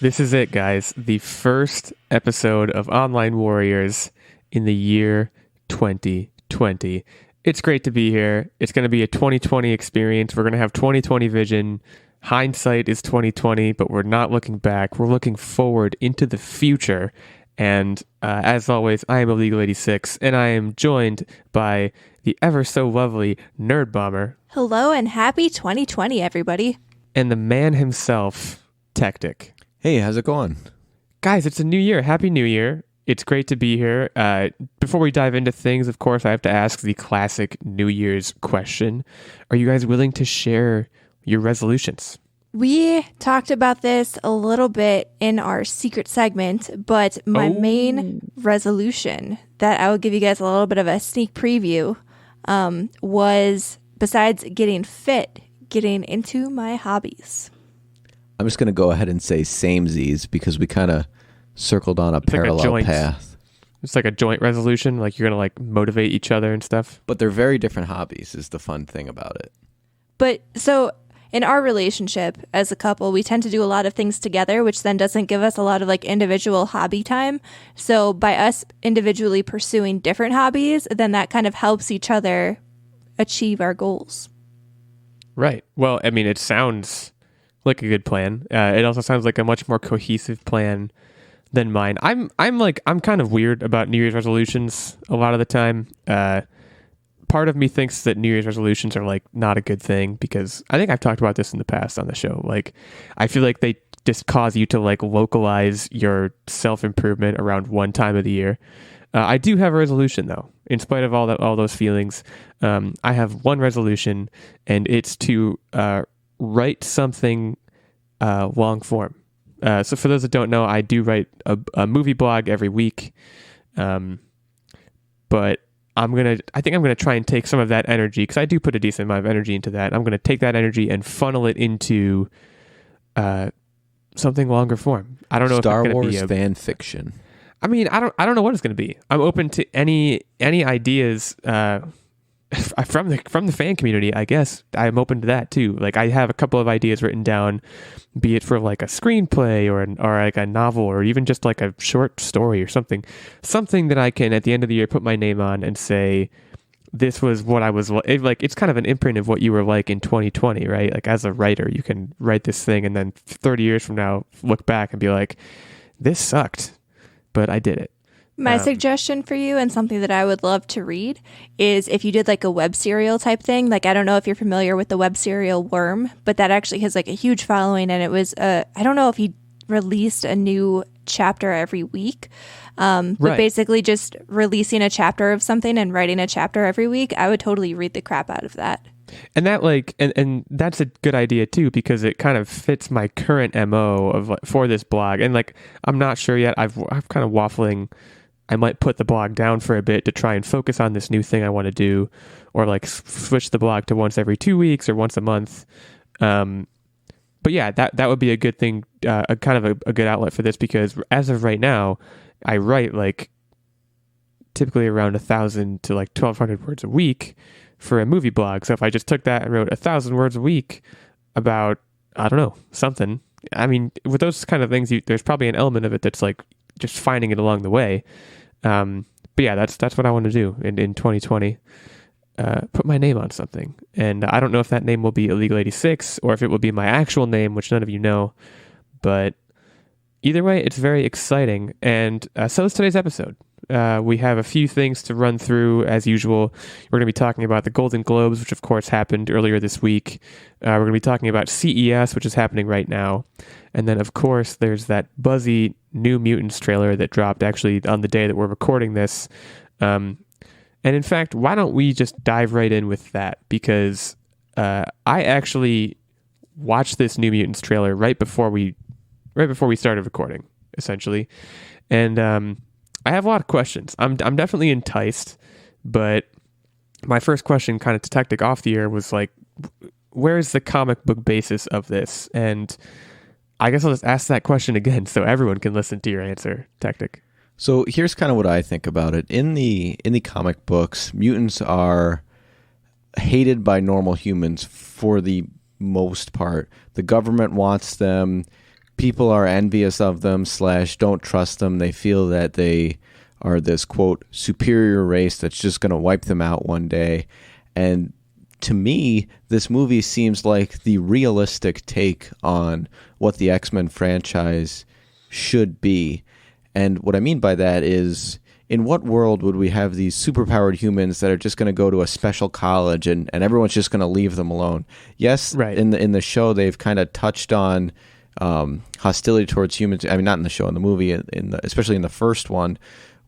This is it, guys. The first episode of Online Warriors in the year 2020. It's great to be here. It's going to be a 2020 experience. We're going to have 2020 vision. Hindsight is 2020, but we're not looking back. We're looking forward into the future. And as always, I am Illeagle 86, and I am joined by the ever so lovely Nerdbomber. Hello and happy 2020, everybody. And the man himself, Techtic. Hey, how's it going? Guys, it's a new year. Happy New Year. It's great to be here. Before we dive into things, of course, I have to ask the classic New Year's question. Are you guys willing to share your resolutions? We talked about this a little bit in our secret segment, but my main resolution that I will give you guys a little bit of a sneak preview was, besides getting fit, getting into my hobbies. I'm just going to go ahead and say samesies because we kind of circled on a parallel path. It's like a joint resolution, like you're going to like motivate each other and stuff. But they're very different hobbies is the fun thing about it. But so in our relationship as a couple, we tend to do a lot of things together, which then doesn't give us a lot of like individual hobby time. So by us individually pursuing different hobbies, then that kind of helps each other achieve our goals. Right. Well, I mean, it sounds like a good plan. It also sounds like a much more cohesive plan than mine. I'm kind of weird about New Year's resolutions a lot of the time. Part of me thinks that New Year's resolutions are like not a good thing because I think I've talked about this in the past on the show. Like, I feel like they just cause you to like localize your self-improvement around one time of the year. I do have a resolution though. In spite of all those feelings, I have one resolution, and it's to write something long form. So for those that don't know, I do write a movie blog every week, but I think I'm gonna try and take some of that energy, because I do put a decent amount of energy into that. I'm gonna take that energy and funnel it into something longer form. I don't know Star if it's Wars be fan fiction. I mean, I don't know what it's going to be. I'm open to any ideas from the fan community. I guess I'm open to that too. Like, I have a couple of ideas written down, be it for like a screenplay or like a novel or even just like a short story or something that I can at the end of the year put my name on and say, this was what I was like. It's kind of an imprint of what you were like in 2020, right? Like, as a writer, you can write this thing and then 30 years from now look back and be like, this sucked, but I did it. My suggestion for you, and something that I would love to read, is if you did like a web serial type thing. Like, I don't know if you're familiar with the web serial Worm, but that actually has like a huge following. And it was, I don't know if he released a new chapter every week, but basically just releasing a chapter of something and writing a chapter every week. I would totally read the crap out of that. And that and that's a good idea too, because it kind of fits my current MO of for this blog. And like, I'm not sure yet. I've kind of waffling. I might put the blog down for a bit to try and focus on this new thing I want to do, or like switch the blog to once every 2 weeks or once a month. But yeah, that would be a good thing, a kind of a good outlet for this, because as of right now, I write like typically around 1,000 to like 1,200 words a week for a movie blog. So if I just took that and wrote 1,000 words a week about, I don't know, something. I mean, with those kind of things, there's probably an element of it that's like just finding it along the way. But yeah, that's what I want to do in 2020. Put my name on something. And I don't know if that name will be Illeagle 86 or if it will be my actual name, which none of you know. But either way, it's very exciting. And so is today's episode. We have a few things to run through as usual. We're going to be talking about the Golden Globes, which of course happened earlier this week. We're going to be talking about CES, which is happening right now. And then of course there's that buzzy New Mutants trailer that dropped actually on the day that we're recording this. And in fact, why don't we just dive right in with that? Because I actually watched this New Mutants trailer right before we started recording, essentially. And I have a lot of questions. I'm definitely enticed, but my first question kind of to Techtic off the air was like, where's the comic book basis of this? And I guess I'll just ask that question again so everyone can listen to your answer, Techtic. So here's kind of what I think about it. In the comic books, mutants are hated by normal humans for the most part. The government wants them. people are envious of them / don't trust them. They feel that they are this, quote, superior race that's just going to wipe them out one day. And to me, this movie seems like the realistic take on what the X-Men franchise should be. And what I mean by that is, in what world would we have these superpowered humans that are just going to go to a special college and everyone's just going to leave them alone? Yes, right. in the show, they've kind of touched on hostility towards humans. I mean, not in the show, in the movie, especially in the first one,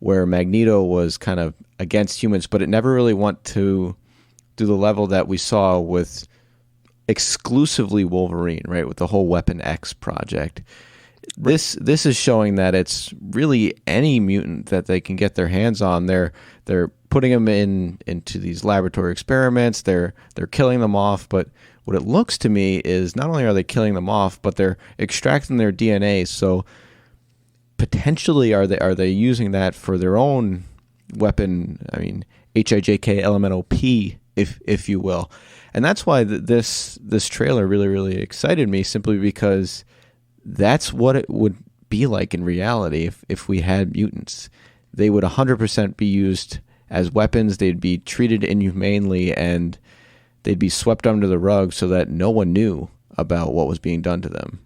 where Magneto was kind of against humans, but it never really went to the level that we saw with exclusively Wolverine, right? With the whole Weapon X project. This is showing that it's really any mutant that they can get their hands on. They're putting them into these laboratory experiments. They're killing them off. But what it looks to me is not only are they killing them off, but they're extracting their DNA. So potentially, are they using that for their own weapon? I mean, HIJK elemental P, if you will. And that's why this trailer really, really excited me, simply because that's what it would be like in reality if we had mutants. They would 100% be used as weapons. They'd be treated inhumanely, and they'd be swept under the rug so that no one knew about what was being done to them.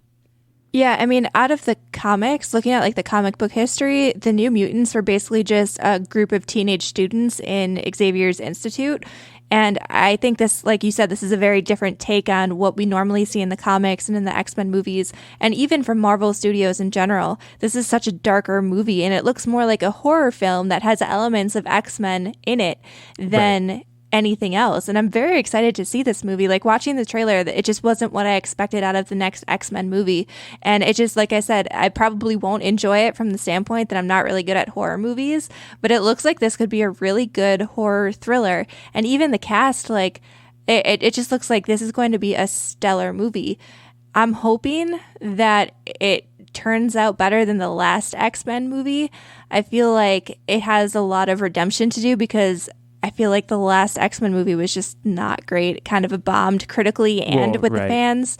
Yeah, I mean, out of the comics, looking at like the comic book history, the New Mutants were basically just a group of teenage students in Xavier's Institute. And I think this, like you said, this is a very different take on what we normally see in the comics and in the X-Men movies, and even from Marvel Studios in general. This is such a darker movie, and it looks more like a horror film that has elements of X-Men in it than anything else. And I'm very excited to see this movie. Like, watching the trailer, it just wasn't what I expected out of the next X-Men movie. And it just, like I said, I probably won't enjoy it from the standpoint that I'm not really good at horror movies, but it looks like this could be a really good horror thriller. And even the cast, like, it just looks like this is going to be a stellar movie. I'm hoping that it turns out better than the last X-Men movie. I feel like it has a lot of redemption to do, because I feel like the last X-Men movie was just not great. It kind of bombed critically and with the fans.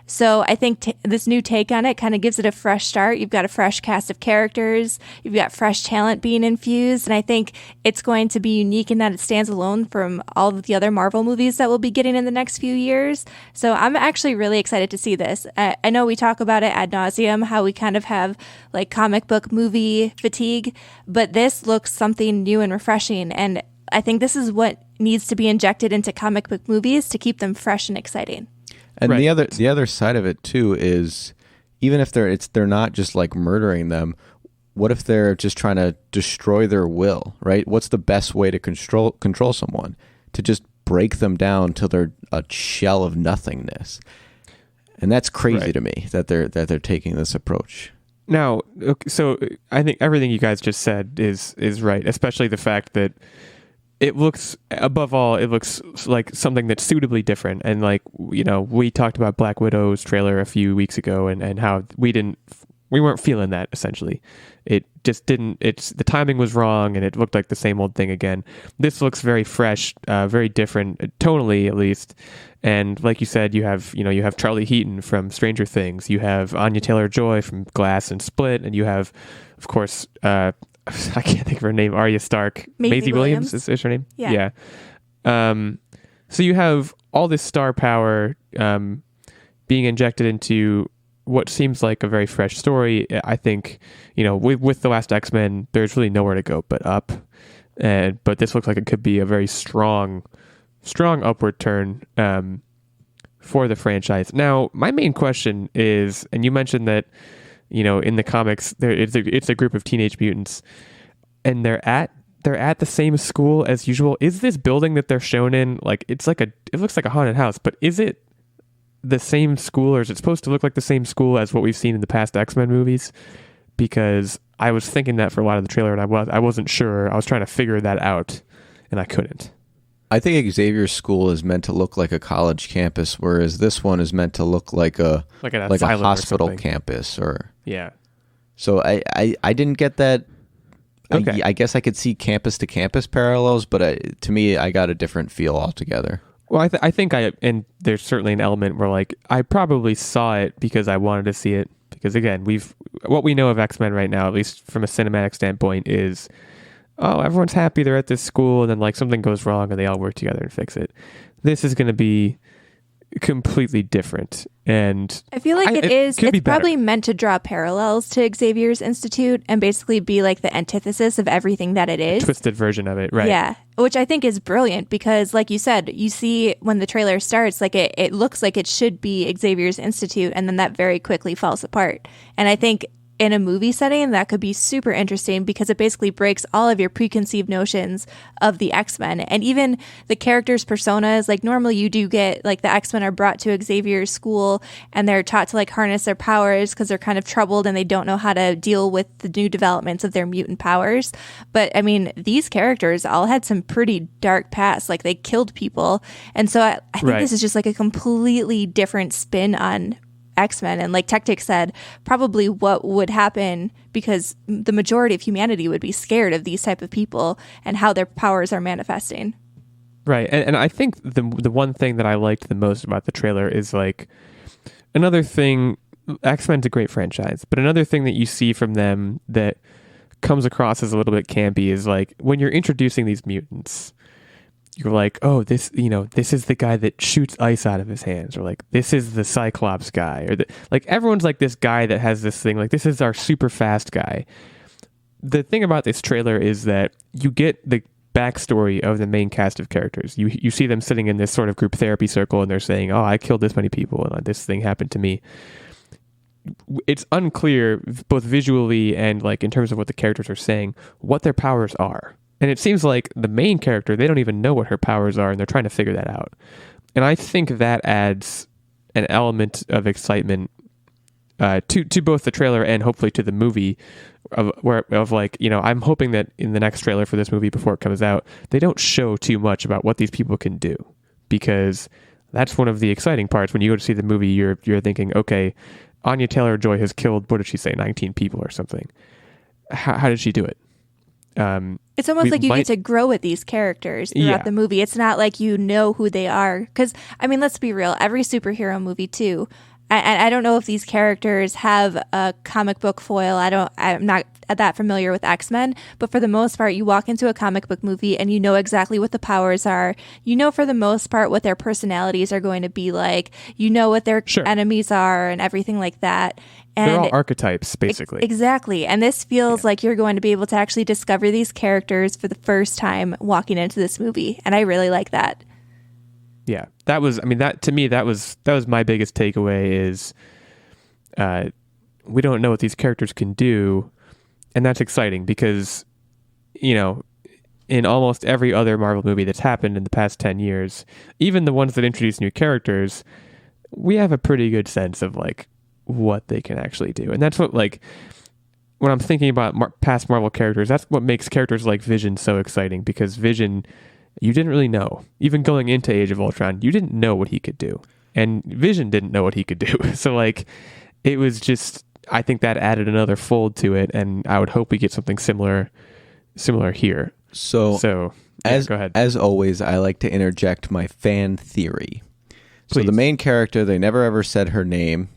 So I think this new take on it kind of gives it a fresh start. You've got a fresh cast of characters. You've got fresh talent being infused. And I think it's going to be unique in that it stands alone from all of the other Marvel movies that we'll be getting in the next few years. So I'm actually really excited to see this. I know we talk about it ad nauseum, how we kind of have like comic book movie fatigue, but this looks something new and refreshing. And I think this is what needs to be injected into comic book movies to keep them fresh and exciting. And the other side of it too is, even if they're not just like murdering them, what if they're just trying to destroy their will, right? What's the best way to control someone? To just break them down till they're a shell of nothingness. And that's crazy to me that they're taking this approach. Now, so I think everything you guys just said is right, especially the fact that it looks, above all, it looks like something that's suitably different. And like, you know, we talked about Black Widow's trailer a few weeks ago and how we weren't feeling that, essentially. It just didn't, the timing was wrong, and it looked like the same old thing again. This looks very fresh, very different, tonally at least. And like you said, you have Charlie Heaton from Stranger Things, you have Anya Taylor-Joy from Glass and Split, and you have, of course, I can't think of her name. Arya Stark. Maisie Williams is her name? Yeah. So you have all this star power being injected into what seems like a very fresh story. I think, you know, with the last X-Men, there's really nowhere to go but up. But this looks like it could be a very strong upward turn for the franchise. Now, my main question is, and you mentioned that, you know, in the comics, it's a group of teenage mutants, and they're at the same school as usual. Is this building that they're shown in, like, it looks like a haunted house, but is it the same school, or is it supposed to look like the same school as what we've seen in the past X-Men movies? Because I was thinking that for a lot of the trailer, and I wasn't sure. I was trying to figure that out, and I couldn't. I think Xavier's school is meant to look like a college campus, whereas this one is meant to look like a hospital campus, or So I didn't get that. Okay. I guess I could see campus to campus parallels, but to me, I got a different feel altogether. Well, I think and there's certainly an element where, like, I probably saw it because I wanted to see it, because again, what we know of X-Men right now, at least from a cinematic standpoint, is everyone's happy they're at this school, and then like something goes wrong and they all work together and fix it. This is going to be completely different, and I feel like it's be probably meant to draw parallels to Xavier's Institute and basically be like the antithesis of everything that it is. A twisted version of it, right? Yeah, which I think is brilliant because, like you said, you see when the trailer starts, like it looks like it should be Xavier's Institute, and then that very quickly falls apart. And I think in a movie setting, that could be super interesting because it basically breaks all of your preconceived notions of the X-Men and even the characters' personas. Like normally you do get like the X-Men are brought to Xavier's school and they're taught to like harness their powers because they're kind of troubled and they don't know how to deal with the new developments of their mutant powers. But I mean, these characters all had some pretty dark pasts, like they killed people. And so I think this is just like a completely different spin on X-Men, and like Techtic said, probably what would happen because the majority of humanity would be scared of these type of people and how their powers are manifesting. Right, and I think the one thing that I liked the most about the trailer is like another thing. X-Men's a great franchise, but another thing that you see from them that comes across as a little bit campy is like when you're introducing these mutants, you're like, oh, this is the guy that shoots ice out of his hands, or like this is the Cyclops guy, or like everyone's like this guy that has this thing, like this is our super fast guy. The thing about this trailer is that you get the backstory of the main cast of characters. You see them sitting in this sort of group therapy circle, and they're saying, oh, I killed this many people, and this thing happened to me. It's unclear, both visually and like in terms of what the characters are saying, what their powers are. And it seems like the main character, they don't even know what her powers are, and they're trying to figure that out. And I think that adds an element of excitement to both the trailer and hopefully to the movie. I'm hoping that in the next trailer for this movie before it comes out, they don't show too much about what these people can do, because that's one of the exciting parts. When you go to see the movie, you're thinking, okay, Anya Taylor-Joy has killed, what did she say, 19 people or something. How did she do it? It's almost like you get to grow with these characters throughout the movie. It's not like you know who they are. Because, I mean, let's be real. Every superhero movie, too. And I don't know if these characters have a comic book foil. I'm not that familiar with X-Men. But for the most part, you walk into a comic book movie and you know exactly what the powers are. You know, for the most part, what their personalities are going to be like. You know what their enemies are and everything like that. And they're all archetypes, basically. Exactly. And this feels like you're going to be able to actually discover these characters for the first time walking into this movie. And I really like that. Yeah. That was my biggest takeaway is we don't know what these characters can do. And that's exciting because, you know, in almost every other Marvel movie that's happened in the past 10 years, even the ones that introduce new characters, we have a pretty good sense of like what they can actually do. And that's what, like, when I'm thinking about past Marvel characters, that's what makes characters like Vision so exciting, because Vision, you didn't really know. Even going into Age of Ultron, you didn't know what he could do. And Vision didn't know what he could do. So like, it was just, I think that added another fold to it, and I would hope we get something similar here. So go ahead. As always, I like to interject my fan theory. Please. So the main character, they never ever said her name,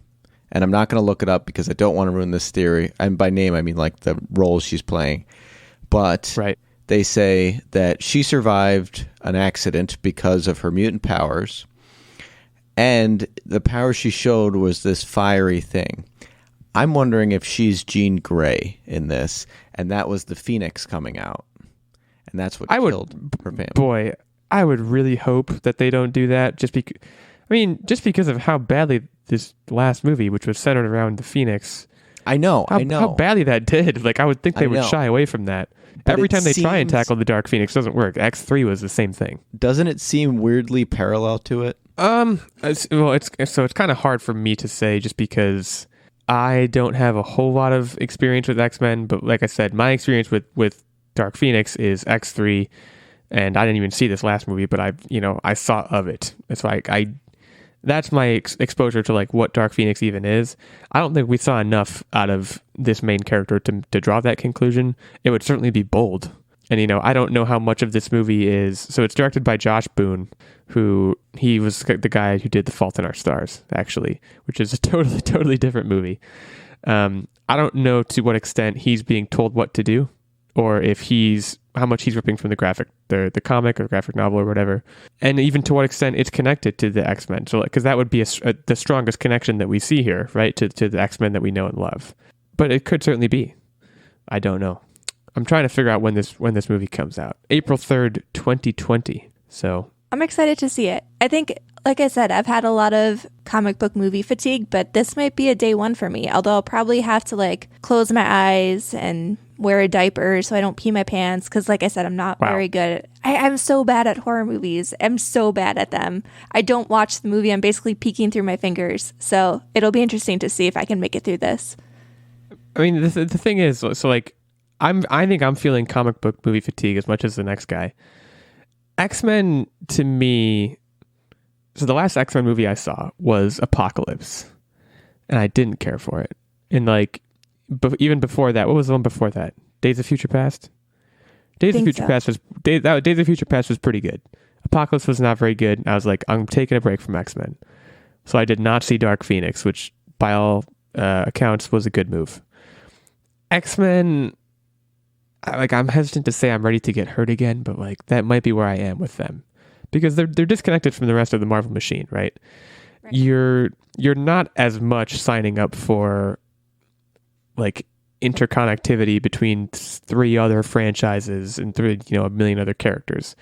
and I'm not going to look it up because I don't want to ruin this theory. And by name, I mean like the role she's playing. But they say that she survived an accident because of her mutant powers, and the power she showed was this fiery thing. I'm wondering if she's Jean Grey in this, and that was the Phoenix coming out, and that's what killed her family. Boy, I would really hope that they don't do that, just because of how badly this last movie, which was centered around the Phoenix, I know how badly that did. Like, I would think they would shy away from that. But every time they try and tackle the Dark Phoenix, doesn't work. X3 was the same thing. Doesn't it seem weirdly parallel to it? It's kind of hard for me to say, just because I don't have a whole lot of experience with X-Men, but like I said, my experience with Dark Phoenix is X3, and I didn't even see this last movie, but I saw of it. It's like that's my exposure to like what Dark Phoenix even is. I don't think we saw enough out of this main character to draw that conclusion. It would certainly be bold. And, I don't know how much of this movie is. So it's directed by Josh Boone, he was the guy who did The Fault in Our Stars, actually, which is a totally different movie. I don't know to what extent he's being told what to do, or if how much he's ripping from the comic or graphic novel or whatever, and even to what extent it's connected to the X-Men. So, because that would be the strongest connection that we see here, right, to the X-Men that we know and love. But it could certainly be. I don't know. I'm trying to figure out when this movie comes out. April 3rd, 2020. So I'm excited to see it. I think, like I said, I've had a lot of comic book movie fatigue, but this might be a day one for me. Although I'll probably have to like close my eyes and wear a diaper so I don't pee my pants. Because like I said, I'm not very good. I'm so bad at horror movies. I'm so bad at them. I don't watch the movie. I'm basically peeking through my fingers. So it'll be interesting to see if I can make it through this. I mean, the thing is, so like, I think I'm feeling comic book movie fatigue as much as the next guy. X-Men, to me, so the last X-Men movie I saw was Apocalypse, and I didn't care for it. And like, even before that, what was the one before that? Days of Future Past? Days of Future Past was pretty good. Apocalypse was not very good. I was like, I'm taking a break from X-Men. So I did not see Dark Phoenix, which by all accounts was a good move. X-Men, I'm hesitant to say I'm ready to get hurt again, but like that might be where I am with them, because they're disconnected from the rest of the Marvel machine, right? You're not as much signing up for like interconnectivity between 3 other franchises and a million other characters.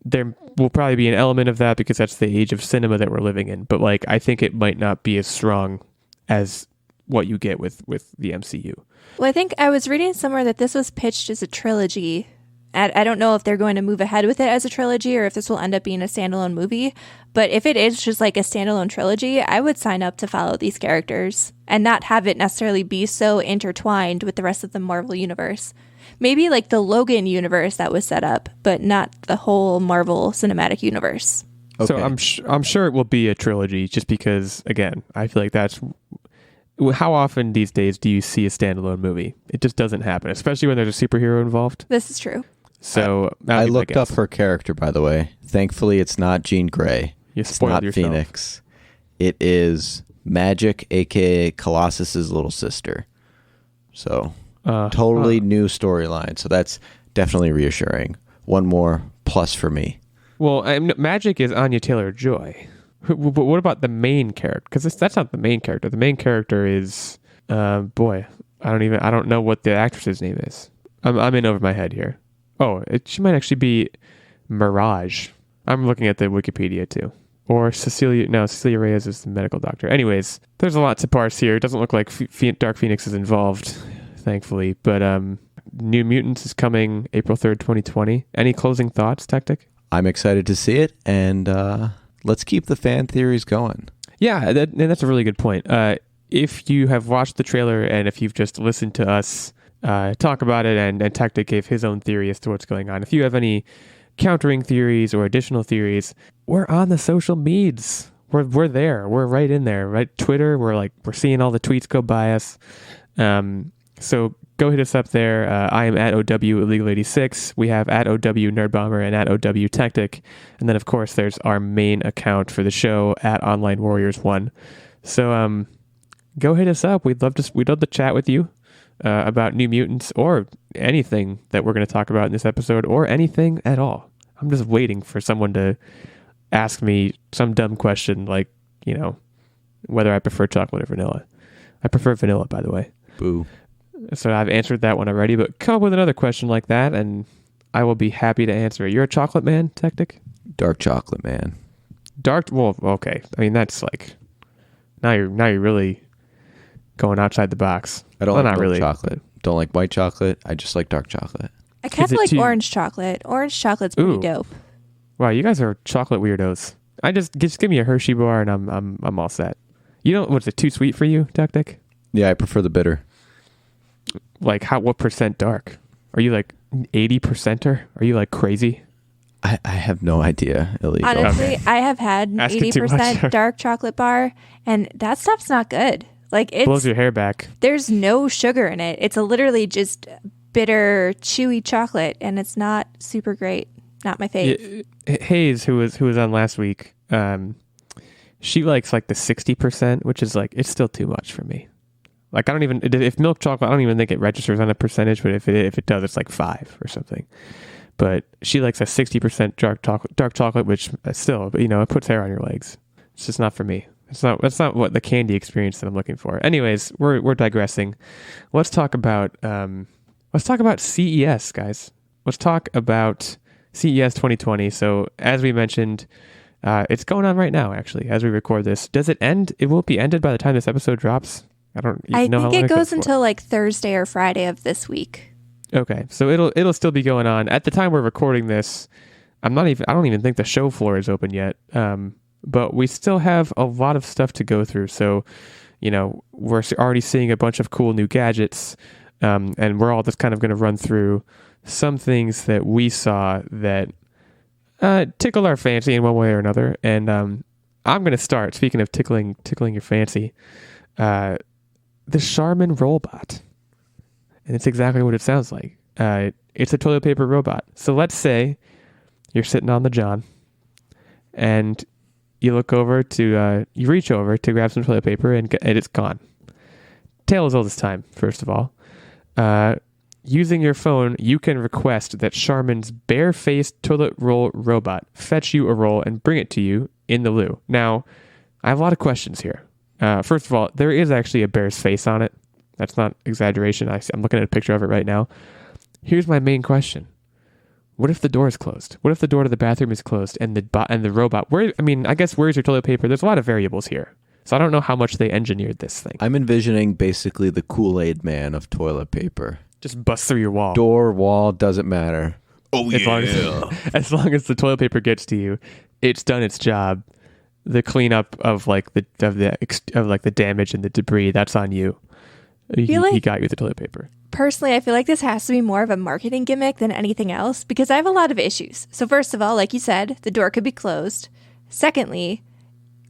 There will probably be an element of that because that's the age of cinema that we're living in, but like I think it might not be as strong as what you get with the MCU. Well, I think I was reading somewhere that this was pitched as a trilogy. I don't know if they're going to move ahead with it as a trilogy or if this will end up being a standalone movie. But if it is just like a standalone trilogy, I would sign up to follow these characters and not have it necessarily be so intertwined with the rest of the Marvel universe. Maybe like the Logan universe that was set up, but not the whole Marvel Cinematic Universe. Okay. So I'm sure it will be a trilogy, just because, again, I feel like that's... How often these days do you see a standalone movie? It just doesn't happen, especially when there's a superhero involved. This is true. So I looked up her character, by the way. Thankfully, it's not Jean Grey. It's not yourself. Phoenix. It is Magic, a.k.a. Colossus's little sister. So totally new storyline. So that's definitely reassuring. One more plus for me. Well, Magic is Anya Taylor-Joy. But what about the main character? Because that's not the main character. The main character is, I don't know what the actress's name is. I'm in over my head here. Oh, she might actually be Mirage. I'm looking at the Wikipedia too. Or Cecilia Reyes is the medical doctor. Anyways, there's a lot to parse here. It doesn't look like Dark Phoenix is involved, thankfully. But New Mutants is coming April 3rd, 2020. Any closing thoughts, Techtic? I'm excited to see it, and let's keep the fan theories going. Yeah, that's a really good point. If you have watched the trailer and if you've just listened to us talk about it, and Techtic gave his own theory as to what's going on, if you have any countering theories or additional theories, we're on the social meds. We're there. We're right in there, right? Twitter, we're seeing all the tweets go by us. So go hit us up there. I am at OW Illeagle86. We have at OW Nerdbomber and at OW Techtic. And then, of course, there's our main account for the show at Online Warriors 1. So go hit us up. We'd love to chat with you about New Mutants or anything that we're going to talk about in this episode, or anything at all. I'm just waiting for someone to ask me some dumb question like, whether I prefer chocolate or vanilla. I prefer vanilla, by the way. Boo. So I've answered that one already, but come up with another question like that, and I will be happy to answer it. You're a chocolate man, Techtic? Dark chocolate man. Well, okay. I mean, that's like, now you're really going outside the box. I don't like milk chocolate. Don't like white chocolate. I just like dark chocolate. I kind of like orange chocolate. Orange chocolate's pretty dope. Wow, you guys are chocolate weirdos. Just give me a Hershey bar and I'm all set. What's it, too sweet for you, Techtic? Yeah, I prefer the bitter. Like what percent dark? Are you like 80%er? Are you like crazy? I have no idea. Illeagle. Honestly, I have had 80% dark chocolate bar, and that stuff's not good. Like, it blows your hair back. There's no sugar in it. It's literally just bitter, chewy chocolate, and it's not super great. Not my fave. Hayes, who was on last week, she likes like the 60%, which is like, it's still too much for me. Like I don't even, if milk chocolate, I don't even think it registers on a percentage, but if it does, it's like 5 or something. But she likes a 60% dark chocolate, which still, you know, it puts hair on your legs. It's just not for me. That's not what the candy experience that I'm looking for. Anyways, we're digressing. Let's talk about CES, guys. Let's talk about CES 2020. So as we mentioned, it's going on right now, actually, as we record this. Does it end? It won't be ended by the time this episode drops. I don't even know how long think it goes for. until like Thursday or Friday of this week. Okay, so it'll still be going on. At the time we're recording this, I don't even think the show floor is open yet. But we still have a lot of stuff to go through. So, you know, we're already seeing a bunch of cool new gadgets, and we're all just kind of going to run through some things that we saw that tickled our fancy in one way or another. And I'm going to start, speaking of tickling your fancy, the Charmin robot. And it's exactly what it sounds like. It's a toilet paper robot. So let's say you're sitting on the john and you look over to, you reach over to grab some toilet paper and it's gone. Tale as old as time, first of all. Using your phone, you can request that Charmin's bare-faced toilet roll robot fetch you a roll and bring it to you in the loo. Now, I have a lot of questions here. First of all, there is actually a bear's face on it. That's not exaggeration. I'm looking at a picture of it right now. Here's my main question. What if the door is closed? What if the door to the bathroom is closed and the robot... I guess where's your toilet paper? There's a lot of variables here. So I don't know how much they engineered this thing. I'm envisioning basically the Kool-Aid man of toilet paper. Just bust through your wall. Door, wall, doesn't matter. Oh, as long as the toilet paper gets to you, it's done its job. The cleanup of the damage and the debris, that's on you. He got you the toilet paper. Personally, I feel like this has to be more of a marketing gimmick than anything else because I have a lot of issues. So first of all, like you said, the door could be closed. Secondly,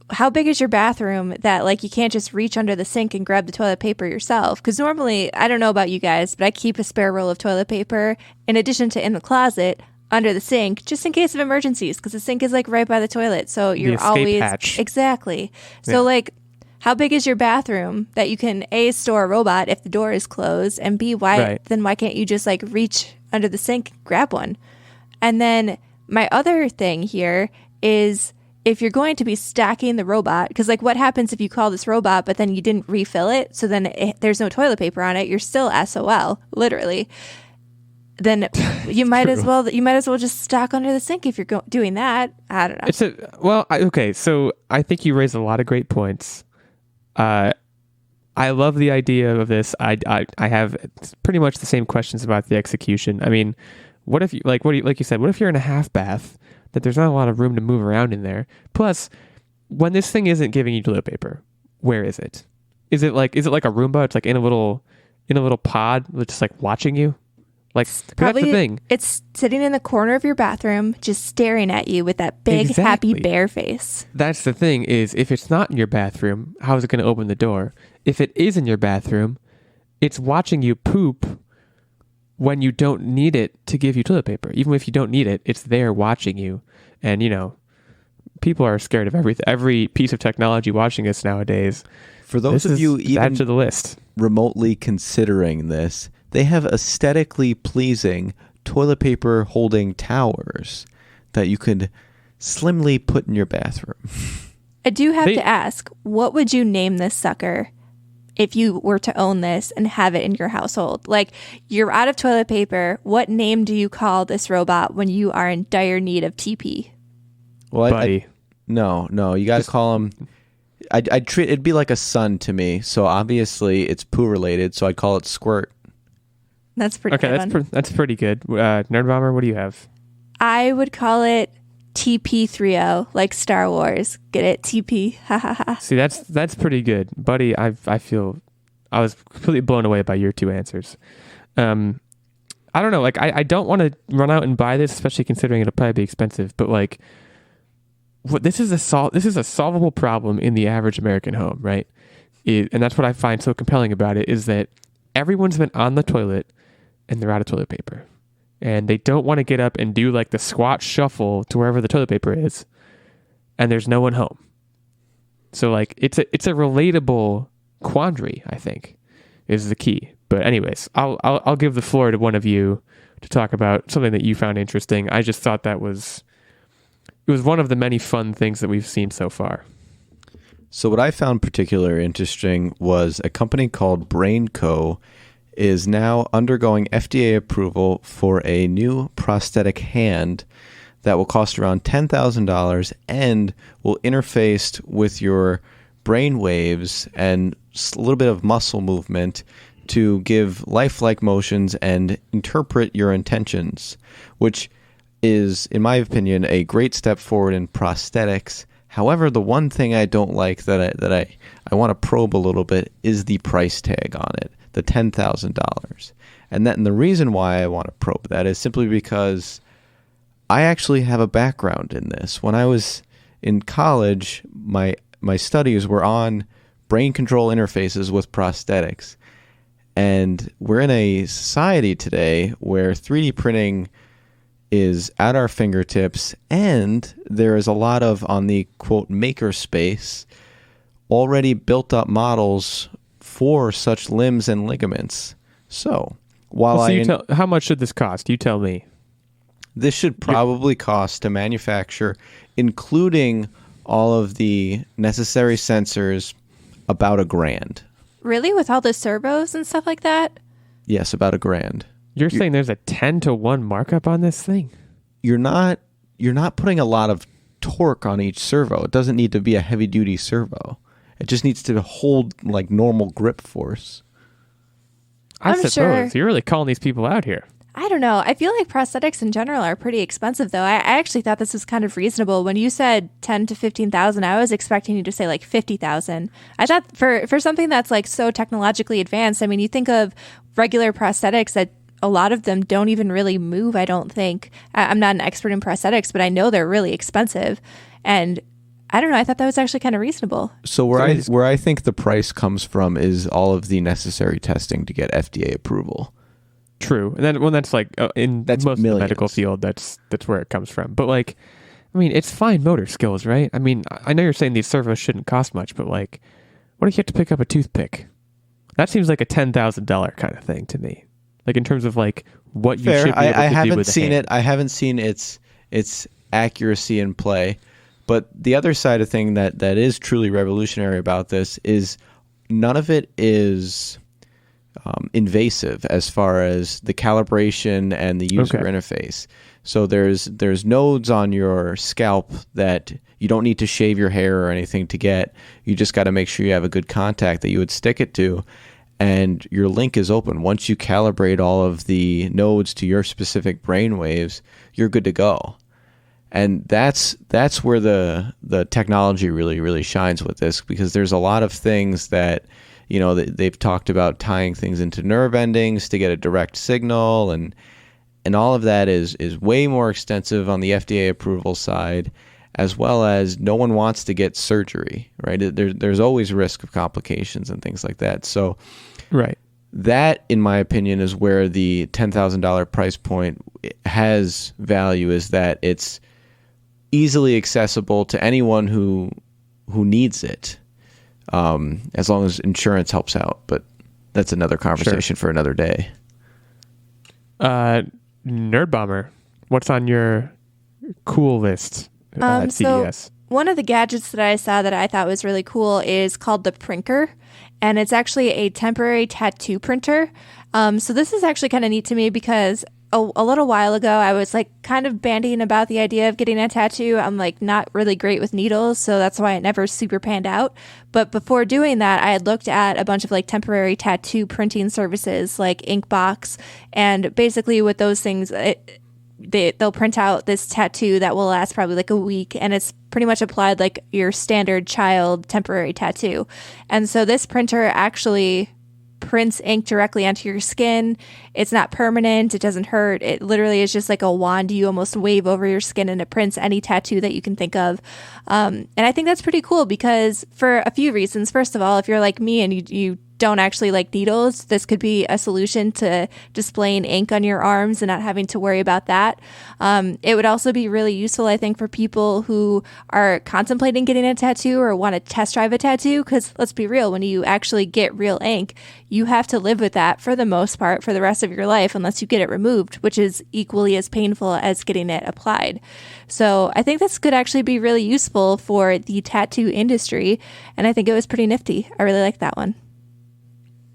how big is your bathroom that like you can't just reach under the sink and grab the toilet paper yourself? Because normally, I don't know about you guys, but I keep a spare roll of toilet paper in addition to in the closet under the sink just in case of emergencies because the sink is like right by the toilet. So you're always hatch. Exactly. So like how big is your bathroom that you can A, store a robot if the door is closed, and B, why can't you just like reach under the sink, grab one? And then my other thing here is if you're going to be stacking the robot, because like what happens if you call this robot but then you didn't refill it, so then there's no toilet paper on it, you're still SOL, literally. Then you might as well just stack under the sink if you're doing that. I don't know. So I think you raised a lot of great points. I love the idea of this. I have pretty much the same questions about the execution. I mean, what if you like you said, what if you're in a half bath that there's not a lot of room to move around in there? Plus, when this thing isn't giving you toilet paper, where is it? Is it like a Roomba? It's like in a little pod, just like watching you. Like probably that's the thing. It's sitting in the corner of your bathroom, just staring at you with that big happy bear face. That's the thing is if it's not in your bathroom, how is it going to open the door? If it is in your bathroom, it's watching you poop when you don't need it to give you toilet paper. Even if you don't need it, it's there watching you. And, you know, people are scared of every piece of technology watching us nowadays. For those of you even add to the list. Remotely considering this, they have aesthetically pleasing toilet paper holding towers that you could slimly put in your bathroom. I do have to ask, what would you name this sucker if you were to own this and have it in your household? Like, you're out of toilet paper. What name do you call this robot when you are in dire need of TP? Well, Buddy. No, you got to call him. I'd treat it'd be like a son to me. So obviously it's poo related. So I'd call it Squirt. That's pretty good. That's pretty good. Nerdbomber, what do you have? I would call it TP30, like Star Wars. Get it? TP. Ha ha ha. See, that's pretty good. Buddy, I feel I was completely blown away by your two answers. I don't know, like I don't want to run out and buy this, especially considering it'll probably be expensive, but like this is a solvable problem in the average American home, right? And that's what I find so compelling about it is that everyone's been on the toilet and they're out of toilet paper. And they don't want to get up and do like the squat shuffle to wherever the toilet paper is. And there's no one home. So like it's a relatable quandary, I think. is the key. But anyways, I'll give the floor to one of you to talk about something that you found interesting. I just thought it was one of the many fun things that we've seen so far. So what I found particularly interesting was a company called Brain Co. is now undergoing FDA approval for a new prosthetic hand that will cost around $10,000 and will interface with your brain waves and a little bit of muscle movement to give lifelike motions and interpret your intentions, which is, in my opinion, a great step forward in prosthetics. However, the one thing I don't like that I want to probe a little bit is the price tag on it, the $10,000. And the reason why I want to probe that is simply because I actually have a background in this. When I was in college, my studies were on brain control interfaces with prosthetics. And we're in a society today where 3D printing is at our fingertips, and there is a lot of, on the quote, maker space, already built up models for such limbs and ligaments. So, how much should this cost? You tell me. This should probably cost to manufacture, including all of the necessary sensors, about $1,000. Really? With all the servos and stuff like that? Yes, about $1,000. You're saying there's a 10-to-1 markup on this thing? You're not putting a lot of torque on each servo. It doesn't need to be a heavy duty servo. It just needs to hold like normal grip force. I suppose. Sure. You're really calling these people out here. I don't know. I feel like prosthetics in general are pretty expensive, though. I actually thought this was kind of reasonable. When you said 10 to 15,000, I was expecting you to say like 50,000. I thought for something that's like so technologically advanced, I mean, you think of regular prosthetics that a lot of them don't even really move, I don't think. I'm not an expert in prosthetics, but I know they're really expensive. And I don't know, I thought that was actually kind of reasonable. So where I think the price comes from is all of the necessary testing to get FDA approval. True. And then that's like that's most of the medical field, that's where it comes from. But like, I mean, it's fine motor skills, right? I mean, I know you're saying these servos shouldn't cost much, but like, what if you have to pick up a toothpick? That seems like a $10,000 kind of thing to me. Like in terms of like what you should be able to do with a hand. I haven't seen it. I haven't seen its accuracy in play. But the other side of thing that is truly revolutionary about this is none of it is invasive as far as the calibration and the user interface. So there's nodes on your scalp that you don't need to shave your hair or anything to get. You just got to make sure you have a good contact that you would stick it to. And your link is open. Once you calibrate all of the nodes to your specific brain waves, you're good to go. And that's where the technology really, really shines with this, because there's a lot of things that, you know, they've talked about tying things into nerve endings to get a direct signal, and all of that is way more extensive on the FDA approval side, as well as no one wants to get surgery, right? There's always risk of complications and things like that. So right. That, in my opinion, is where the $10,000 price point has value, is that it's easily accessible to anyone who needs it, as long as insurance helps out. But that's another conversation for another day. Nerdbomber, what's on your cool list at CES? So one of the gadgets that I saw that I thought was really cool is called the Prinker, and it's actually a temporary tattoo printer. So this is actually kind of neat to me because a little while ago, I was like kind of bandying about the idea of getting a tattoo. I'm like not really great with needles, so that's why it never super panned out. But before doing that, I had looked at a bunch of like temporary tattoo printing services like Inkbox, and basically with those things, they'll print out this tattoo that will last probably like a week, and it's pretty much applied like your standard child temporary tattoo. And so this printer actually prints ink directly onto your skin. It's not permanent. It doesn't hurt. It literally is just like a wand you almost wave over your skin, and it prints any tattoo that you can think of. And I think that's pretty cool because for a few reasons. First of all, if you're like me and you don't actually like needles, this could be a solution to displaying ink on your arms and not having to worry about that. It would also be really useful, I think, for people who are contemplating getting a tattoo or want to test drive a tattoo, because let's be real, when you actually get real ink, you have to live with that for the most part for the rest of your life unless you get it removed, which is equally as painful as getting it applied. So I think this could actually be really useful for the tattoo industry, and I think it was pretty nifty. I really like that one.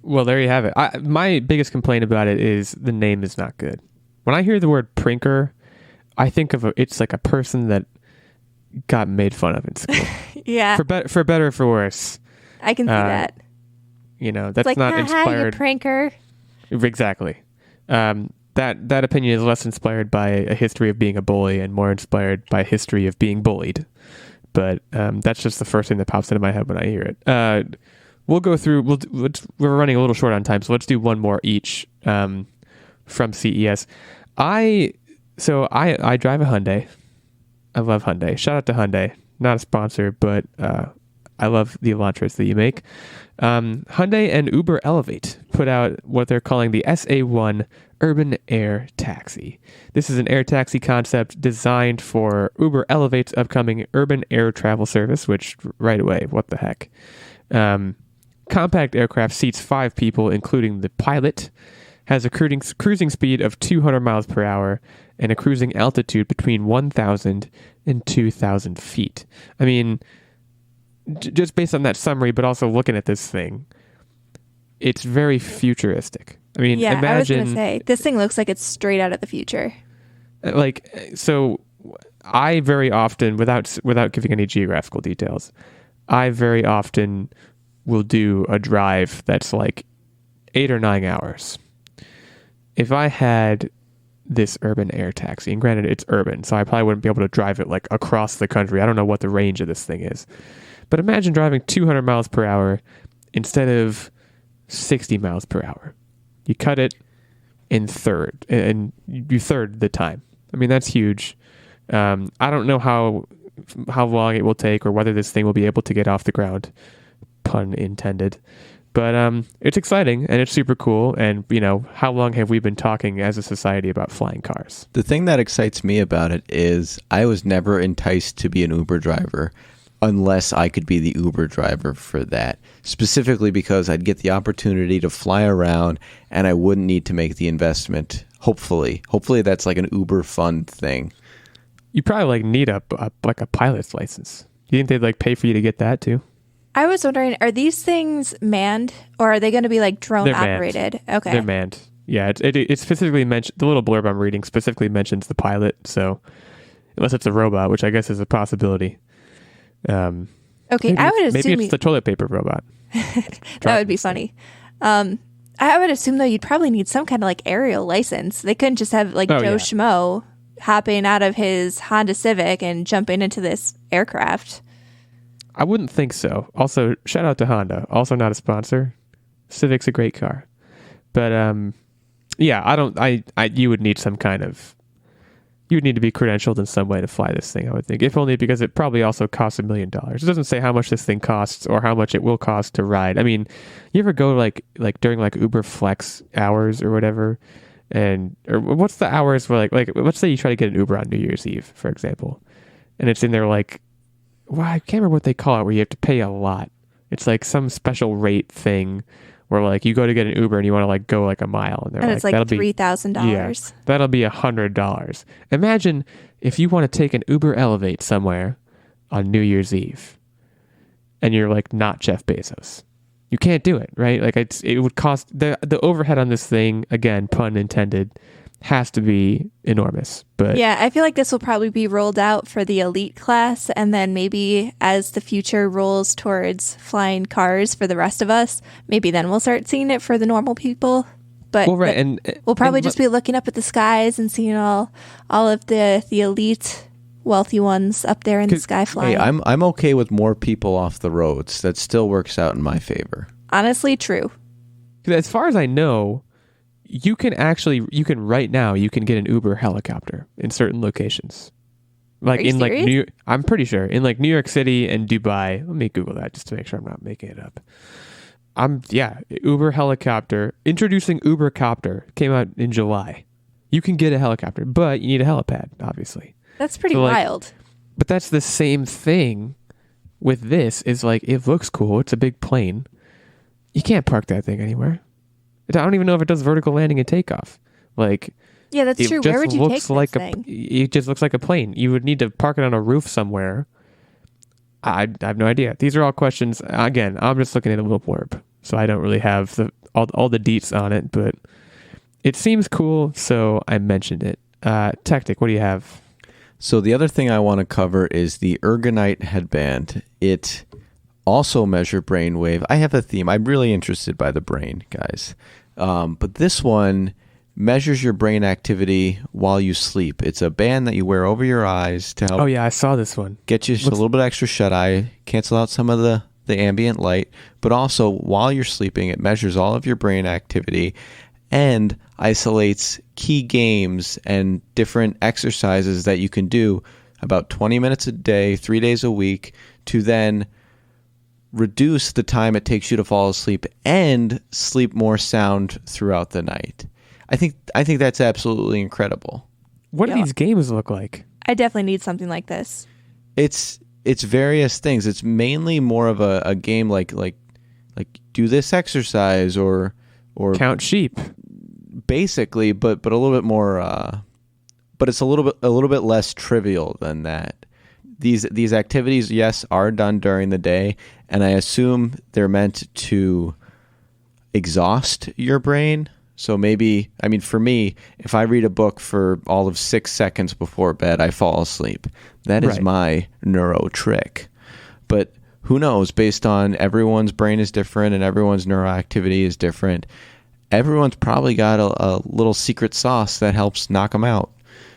Well, there you have it. My biggest complaint about it is the name is not good. When I hear the word prinker, I think of it's like a person that got made fun of in school. Yeah. For better or for worse. I can see that. You know, It's that's like, not you inspired. pranker. Exactly. That opinion is less inspired by a history of being a bully and more inspired by a history of being bullied. But that's just the first thing that pops into my head when I hear it. We'll go through. We're running a little short on time, so let's do one more each from CES. I drive a Hyundai. I love Hyundai. Shout out to Hyundai. Not a sponsor, but I love the Elantras that you make. Hyundai and Uber Elevate put out what they're calling the SA1 Urban Air Taxi. This is an air taxi concept designed for Uber Elevate's upcoming urban air travel service, which right away, what the heck? Compact aircraft seats 5 people, including the pilot, has a cruising speed of 200 miles per hour and a cruising altitude between 1,000 and 2,000 feet. I mean, just based on that summary, but also looking at this thing, it's very futuristic. I mean, yeah, imagine, I was going to say, this thing looks like it's straight out of the future. Like, so I very often, without giving any geographical details, I very often will do a drive that's like 8 or 9 hours. If I had this urban air taxi, and granted it's urban, so I probably wouldn't be able to drive it like across the country. I don't know what the range of this thing is. But imagine driving 200 miles per hour instead of 60 miles per hour. You cut it in third, and you third the time. I mean, that's huge. I don't know how long it will take or whether this thing will be able to get off the ground. Pun intended. But it's exciting and it's super cool. And, you know, how long have we been talking as a society about flying cars? The thing that excites me about it is I was never enticed to be an Uber driver unless I could be the Uber driver for that. Specifically because I'd get the opportunity to fly around and I wouldn't need to make the investment. Hopefully that's like an Uber fund thing. You probably like need a pilot's license. Do you think they'd like pay for you to get that too? I was wondering, are these things manned or are they going to be like drone operated? Okay. They're manned. Yeah, it specifically mentioned, the little blurb I'm reading specifically mentions the pilot. So unless it's a robot, which I guess is a possibility. Okay, I would assume maybe it's the toilet paper robot. That would be funny. I would assume though you'd probably need some kind of like aerial license. They couldn't just have like Joe Schmo hopping out of his Honda Civic and jumping into this aircraft. I wouldn't think so. Also, shout out to Honda. Also not a sponsor. Civic's a great car. But yeah, you would need some kind of, you would need to be credentialed in some way to fly this thing, I would think. If only because it probably also costs $1 million. It doesn't say how much this thing costs or how much it will cost to ride. I mean, you ever go like during like Uber Flex hours or whatever, or what's the hours where like let's say you try to get an Uber on New Year's Eve, for example, and it's in there like, well, I can't remember what they call it, where you have to pay a lot. It's like some special rate thing where like you go to get an Uber and you want to like go like a mile, and they're and it's like $3,000. Yeah, that'll be $100. Imagine if you want to take an Uber Elevate somewhere on New Year's Eve, and you're like not Jeff Bezos. You can't do it, right? Like it would cost the overhead on this thing, again, pun intended, has to be enormous. But yeah, I feel like this will probably be rolled out for the elite class, and then maybe as the future rolls towards flying cars for the rest of us, maybe then we'll start seeing it for the normal people. But, well, right, but we'll probably just be looking up at the skies and seeing all of the elite wealthy ones up there in the sky flying. Hey, I'm okay with more people off the roads. That still works out in my favor. Honestly, true. As far as I know, you can right now get an Uber helicopter in certain locations. Like in like New York, I'm pretty sure in like New York City and Dubai. Let me Google that just to make sure I'm not making it up. Uber helicopter. Introducing Uber Copter came out in July. You can get a helicopter, but you need a helipad, obviously. That's pretty wild. But that's the same thing with this. Is like, it looks cool. It's a big plane. You can't park that thing anywhere. I don't even know if it does vertical landing and takeoff. Like, yeah, that's true. Where would you take this thing? It just looks like a plane. You would need to park it on a roof somewhere. I have no idea. These are all questions. Again, I'm just looking at a little blurb, so I don't really have all the deets on it, but it seems cool, so I mentioned it. Techtic, what do you have? So the other thing I want to cover is the Ergonite headband. It also measures brainwave. I have a theme. I'm really interested by the brain, guys. But this one measures your brain activity while you sleep. It's a band that you wear over your eyes to help. Oh yeah, I saw this one. Get you just a little bit extra shut eye, cancel out some of the ambient light, but also while you're sleeping, it measures all of your brain activity and isolates key games and different exercises that you can do about 20 minutes a day, 3 days a week, to then reduce the time it takes you to fall asleep and sleep more sound throughout the night. I think that's absolutely incredible. What do these games look like? I definitely need something like this. It's various things. It's mainly more of a game like do this exercise or count sheep, basically, but a little bit more. But it's a little bit less trivial than that. These activities, yes, are done during the day, and I assume they're meant to exhaust your brain. So maybe, I mean, for me, if I read a book for all of 6 seconds before bed, I fall asleep. That is my neuro trick. But who knows? Based on everyone's brain is different and everyone's neuroactivity is different. Everyone's probably got a little secret sauce that helps knock them out.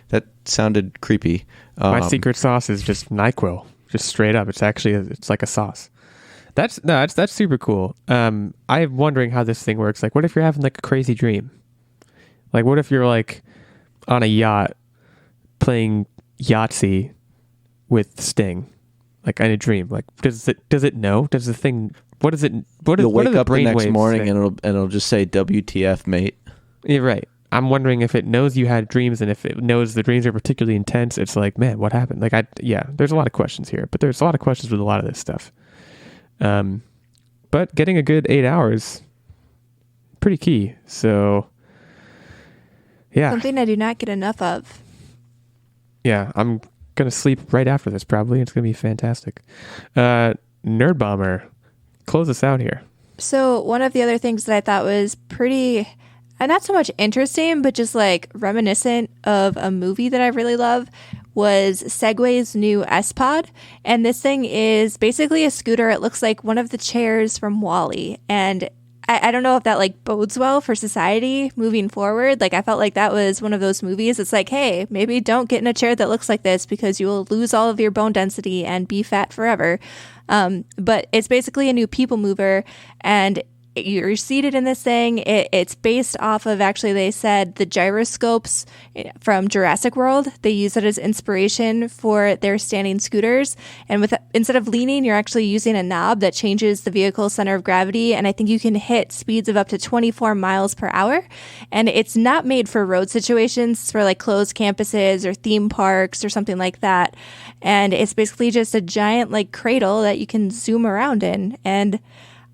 That sounded creepy. My secret sauce is just NyQuil, just straight up. It's actually it's like a sauce. That's super cool. I'm wondering how this thing works. Like, what if you're having like a crazy dream? Like, what if you're like on a yacht playing Yahtzee with Sting, like in a dream? Like, does it know? Does the thing? What is it? You'll wake up the next morning say? and it'll just say WTF, mate. You're right. I'm wondering if it knows you had dreams, and if it knows the dreams are particularly intense, it's like, man, what happened? Like, there's a lot of questions here, but there's a lot of questions with a lot of this stuff. But getting a good 8 hours, pretty key. So, yeah. Something I do not get enough of. Yeah, I'm going to sleep right after this, probably. It's going to be fantastic. Nerdbomber, close us out here. So one of the other things that I thought was pretty, not so much interesting, but just like reminiscent of a movie that I really love, was Segway's new S-Pod. And this thing is basically a scooter. It looks like one of the chairs from WALL-E. And I don't know if that like bodes well for society moving forward. Like, I felt like that was one of those movies. It's like, hey, maybe don't get in a chair that looks like this because you will lose all of your bone density and be fat forever. But it's basically a new people mover, and you're seated in this thing. It's based off of, actually, they said the gyroscopes from Jurassic World. They use it as inspiration for their standing scooters. And instead of leaning, you're actually using a knob that changes the vehicle's center of gravity. And I think you can hit speeds of up to 24 miles per hour. And it's not made for road situations, for like closed campuses or theme parks or something like that. And it's basically just a giant like cradle that you can zoom around in. And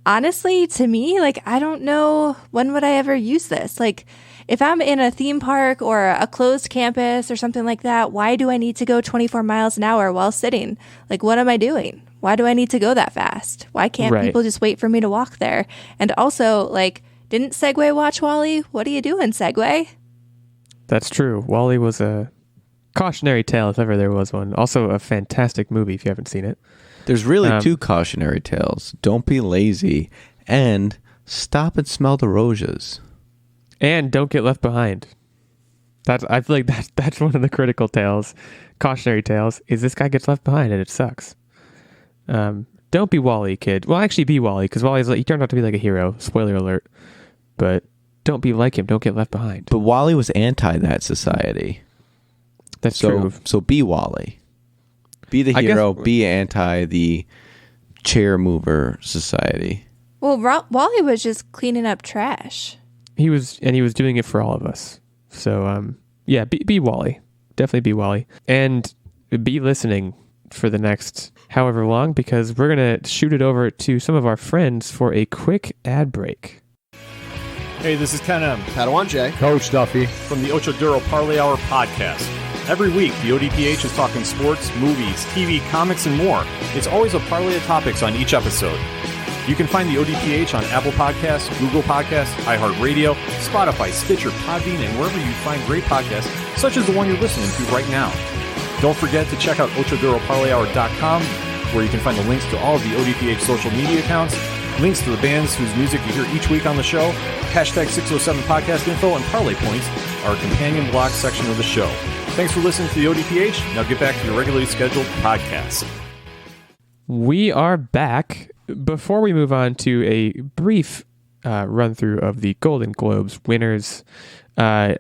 honestly, to me, like, I don't know when would I ever use this. Like, if I'm in a theme park or a closed campus or something like that, why do I need to go 24 miles an hour while sitting? Like, what am I doing? Why do I need to go that fast? Why can't people just wait for me to walk there? And also, like, didn't Segway watch WALL-E? What are you doing, Segway? That's true. WALL-E was a cautionary tale, if ever there was one. Also a fantastic movie if you haven't seen it. There's really two cautionary tales. Don't be lazy, and stop and smell the roses. And don't get left behind. I feel like that's one of the critical tales, cautionary tales, is this guy gets left behind and it sucks. Don't be WALL-E, kid. Well, actually be WALL-E, because WALL-E's he turned out to be like a hero. Spoiler alert. But don't be like him. Don't get left behind. But WALL-E was anti that society. That's true. So be WALL-E. Be the hero, be anti the chair mover society. Well, Wally was just cleaning up trash. He was doing it for all of us. So, yeah, be Wally. Definitely be Wally. And be listening for the next however long, because we're going to shoot it over to some of our friends for a quick ad break. Hey, this is Ken M. Padawan J. Coach Duffy. From the Ocho Duro Parlay Hour podcast. Every week, the ODPH is talking sports, movies, TV, comics, and more. It's always a parlay of topics on each episode. You can find the ODPH on Apple Podcasts, Google Podcasts, iHeartRadio, Spotify, Stitcher, Podbean, and wherever you find great podcasts, such as the one you're listening to right now. Don't forget to check out OchoDuroParlayHour.com, where you can find the links to all of the ODPH social media accounts, links to the bands whose music you hear each week on the show, hashtag 607 podcast info, and parlay points, our companion blog section of the show. Thanks for listening to the ODPH. Now get back to your regularly scheduled podcast. We are back. Before we move on to a brief run-through of the Golden Globes winners, I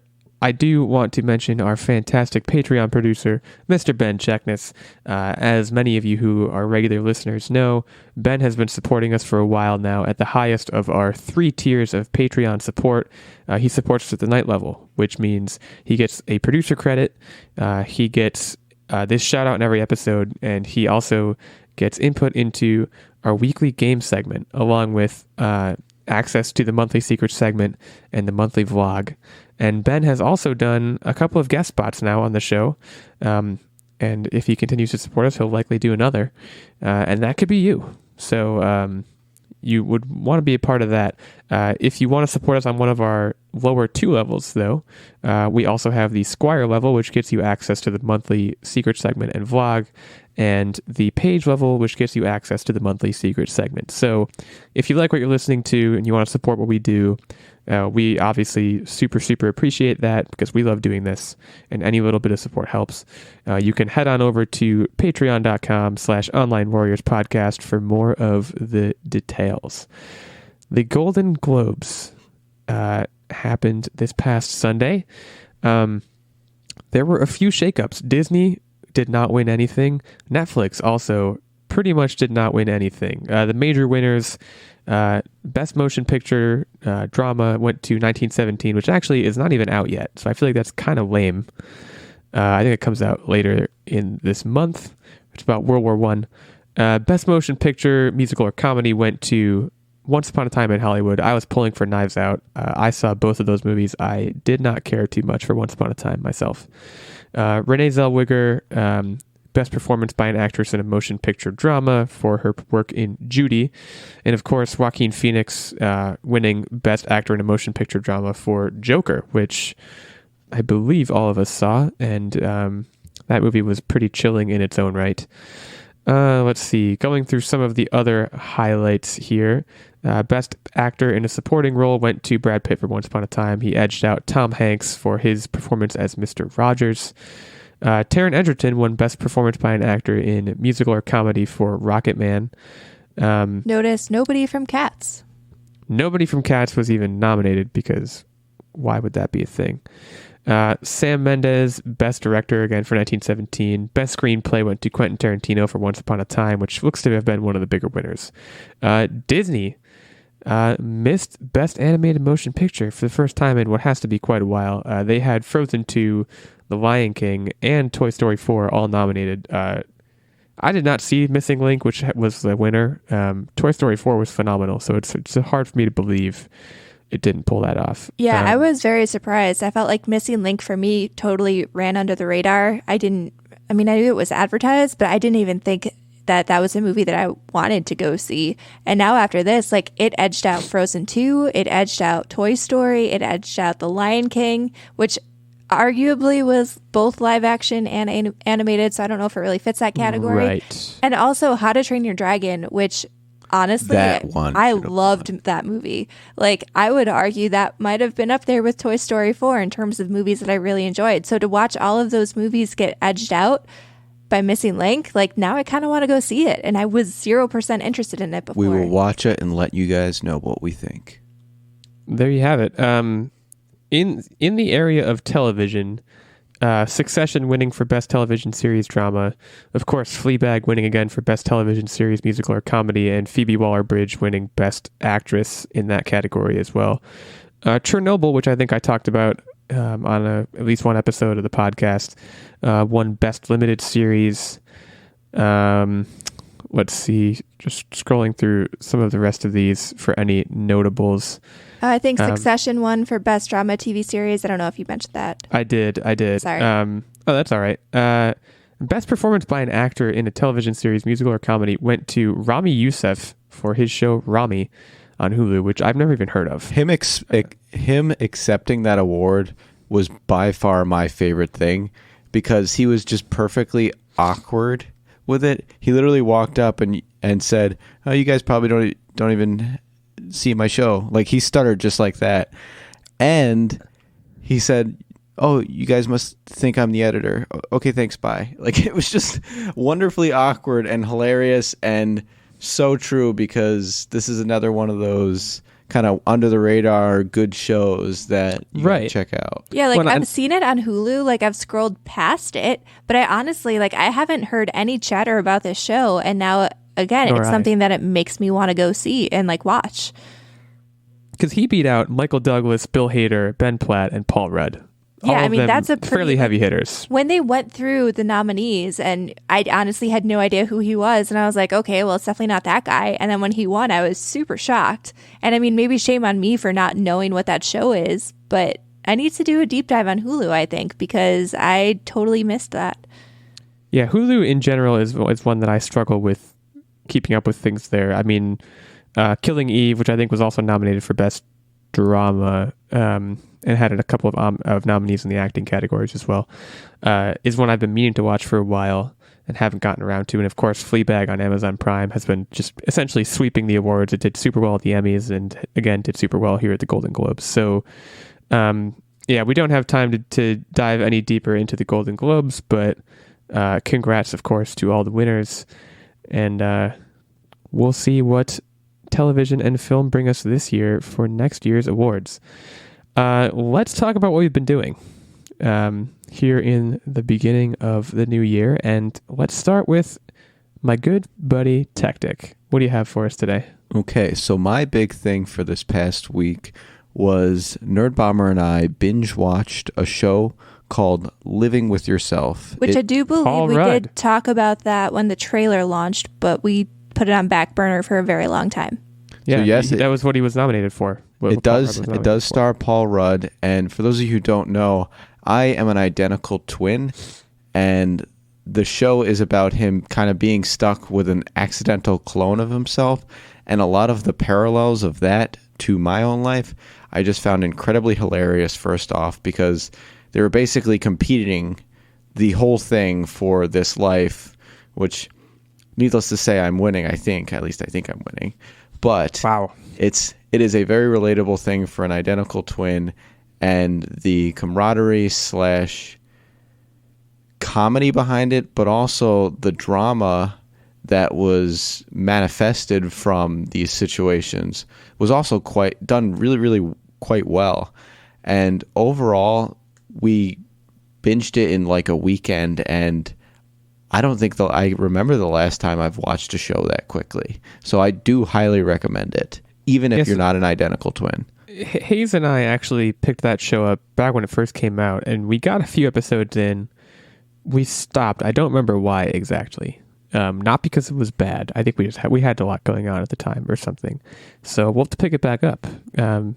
do want to mention our fantastic Patreon producer, Mr. Ben Checkness. As many of you who are regular listeners know, Ben has been supporting us for a while now at the highest of our 3 tiers of Patreon support. He supports us at the night level, which means he gets a producer credit, he gets this shout out in every episode, and he also gets input into our weekly game segment, along with access to the monthly secret segment and the monthly vlog. And Ben has also done a couple of guest spots now on the show. And if he continues to support us, he'll likely do another. And that could be you. So you would want to be a part of that. If you want to support us on one of our lower 2 levels, though, we also have the Squire level, which gets you access to the monthly secret segment and vlog, and the Page level, which gets you access to the monthly secret segment. So if you like what you're listening to and you want to support what we do, we obviously super appreciate that, because we love doing this, and any little bit of support helps. You can head on over to patreon.com/onlinewarriorspodcast for more of the details. The Golden Globes happened this past Sunday. There were a few shakeups. Disney did not win anything. Netflix also pretty much did not win anything. The major winners, Best Motion Picture Drama went to 1917, which actually is not even out yet. So I feel like that's kind of lame. I think it comes out later in this month. It's about World War I. Best Motion Picture, Musical or Comedy went to Once Upon a Time in Hollywood. I was pulling for Knives Out. I saw both of those movies. I did not care too much for Once Upon a Time myself. Renee Zellweger, Best Performance by an Actress in a Motion Picture Drama for her work in Judy. And of course, Joaquin Phoenix winning Best Actor in a Motion Picture Drama for Joker, which I believe all of us saw. And that movie was pretty chilling in its own right. Let's see. Going through some of the other highlights here. Best Actor in a Supporting Role went to Brad Pitt for Once Upon a Time. He edged out Tom Hanks for his performance as Mr. Rogers. Taron Egerton won Best Performance by an Actor in Musical or Comedy for Rocket Man. Notice nobody from Cats. Nobody from Cats was even nominated, because why would that be a thing? Sam Mendes, Best Director, again for 1917. Best Screenplay went to Quentin Tarantino for Once Upon a Time, which looks to have been one of the bigger winners. Disney missed Best Animated Motion Picture for the first time in what has to be quite a while. They had Frozen 2, The Lion King, and Toy Story 4 all nominated. I did not see Missing Link, which was the winner. Toy Story 4 was phenomenal, so it's hard for me to believe it didn't pull that off. Yeah, I was very surprised. I felt like Missing Link for me totally ran under the radar. I knew it was advertised, but I didn't even think that was a movie that I wanted to go see. And now after this, like, it edged out Frozen 2, it edged out Toy Story, it edged out The Lion King, which arguably was both live action and animated, so I don't know if it really fits that category. Right. And also How to Train Your Dragon, which honestly, I loved that movie. Like, I would argue that might have been up there with Toy Story 4 in terms of movies that I really enjoyed. So to watch all of those movies get edged out by Missing Link, like, now I kind of want to go see it. And I was 0% interested in it before. We will watch it and let you guys know what we think. There you have it. In the area of television, Succession winning for Best Television Series Drama. Of course, Fleabag winning again for Best Television Series Musical or Comedy, and Phoebe Waller-Bridge winning Best Actress in that category as well. Chernobyl, which I think I talked about on at least one episode of the podcast, won Best Limited Series. Let's see, just scrolling through some of the rest of these for any notables. I think Succession won for Best Drama TV Series. I don't know if you mentioned that. I did. Sorry. Oh, that's all right. Best Performance by an Actor in a Television Series, Musical or Comedy went to Rami Youssef for his show Rami on Hulu, which I've never even heard of. Him accepting that award was by far my favorite thing because he was just perfectly awkward with it. He literally walked up and said, "Oh, you guys probably don't even see my show." Like, he stuttered just like that. And he said, "Oh, you guys must think I'm the editor. Okay, thanks, bye." Like, it was just wonderfully awkward and hilarious and so true, because this is another one of those kind of under the radar good shows that you gotta check out. Yeah, like I've seen it on Hulu, like I've scrolled past it, but I honestly, like, I haven't heard any chatter about this show, and now again, it's something that it makes me want to go see and like watch. Because he beat out Michael Douglas, Bill Hader, Ben Platt, and Paul Rudd. Yeah, I mean, that's a fairly heavy hitters. When they went through the nominees, and I honestly had no idea who he was, and I was like, okay, well, it's definitely not that guy. And then when he won, I was super shocked. And I mean, maybe shame on me for not knowing what that show is, but I need to do a deep dive on Hulu, I think, because I totally missed that. Yeah, Hulu in general is one that I struggle with keeping up with things there. I mean, Killing Eve, which I think was also nominated for Best Drama, and had a couple of nominees in the acting categories as well, is one I've been meaning to watch for a while and haven't gotten around to. And of course, Fleabag on Amazon Prime has been just essentially sweeping the awards. It did super well at the Emmys and again did super well here at the Golden Globes. So yeah, we don't have time to dive any deeper into the Golden Globes, but congrats, of course, to all the winners. And we'll see what television and film bring us this year for next year's awards. Let's talk about what we've been doing here in the beginning of the new year. And let's start with my good buddy Techtic. What do you have for us today? Okay, so my big thing for this past week was Nerdbomber and I binge watched a show called Living With Yourself. Which I do believe we did talk about that when the trailer launched, but we put it on back burner for a very long time. Yeah, so yes, that was what he was nominated for. It does star Paul Rudd, and for those of you who don't know, I am an identical twin, and the show is about him kind of being stuck with an accidental clone of himself, and a lot of the parallels of that to my own life I just found incredibly hilarious, first off, because they were basically competing the whole thing for this life, which, needless to say, I'm winning, I think. At least I think I'm winning. But wow, it is a very relatable thing for an identical twin, and the camaraderie / comedy behind it, but also the drama that was manifested from these situations was also really quite well. And overall, we binged it in like a weekend, and I don't think I remember the last time I've watched a show that quickly. So I do highly recommend it, even if you're not an identical twin. Hayes and I actually picked that show up back when it first came out, and we got a few episodes in. We stopped. I don't remember why exactly. Not because it was bad. I think we had a lot going on at the time or something. So we'll have to pick it back up. I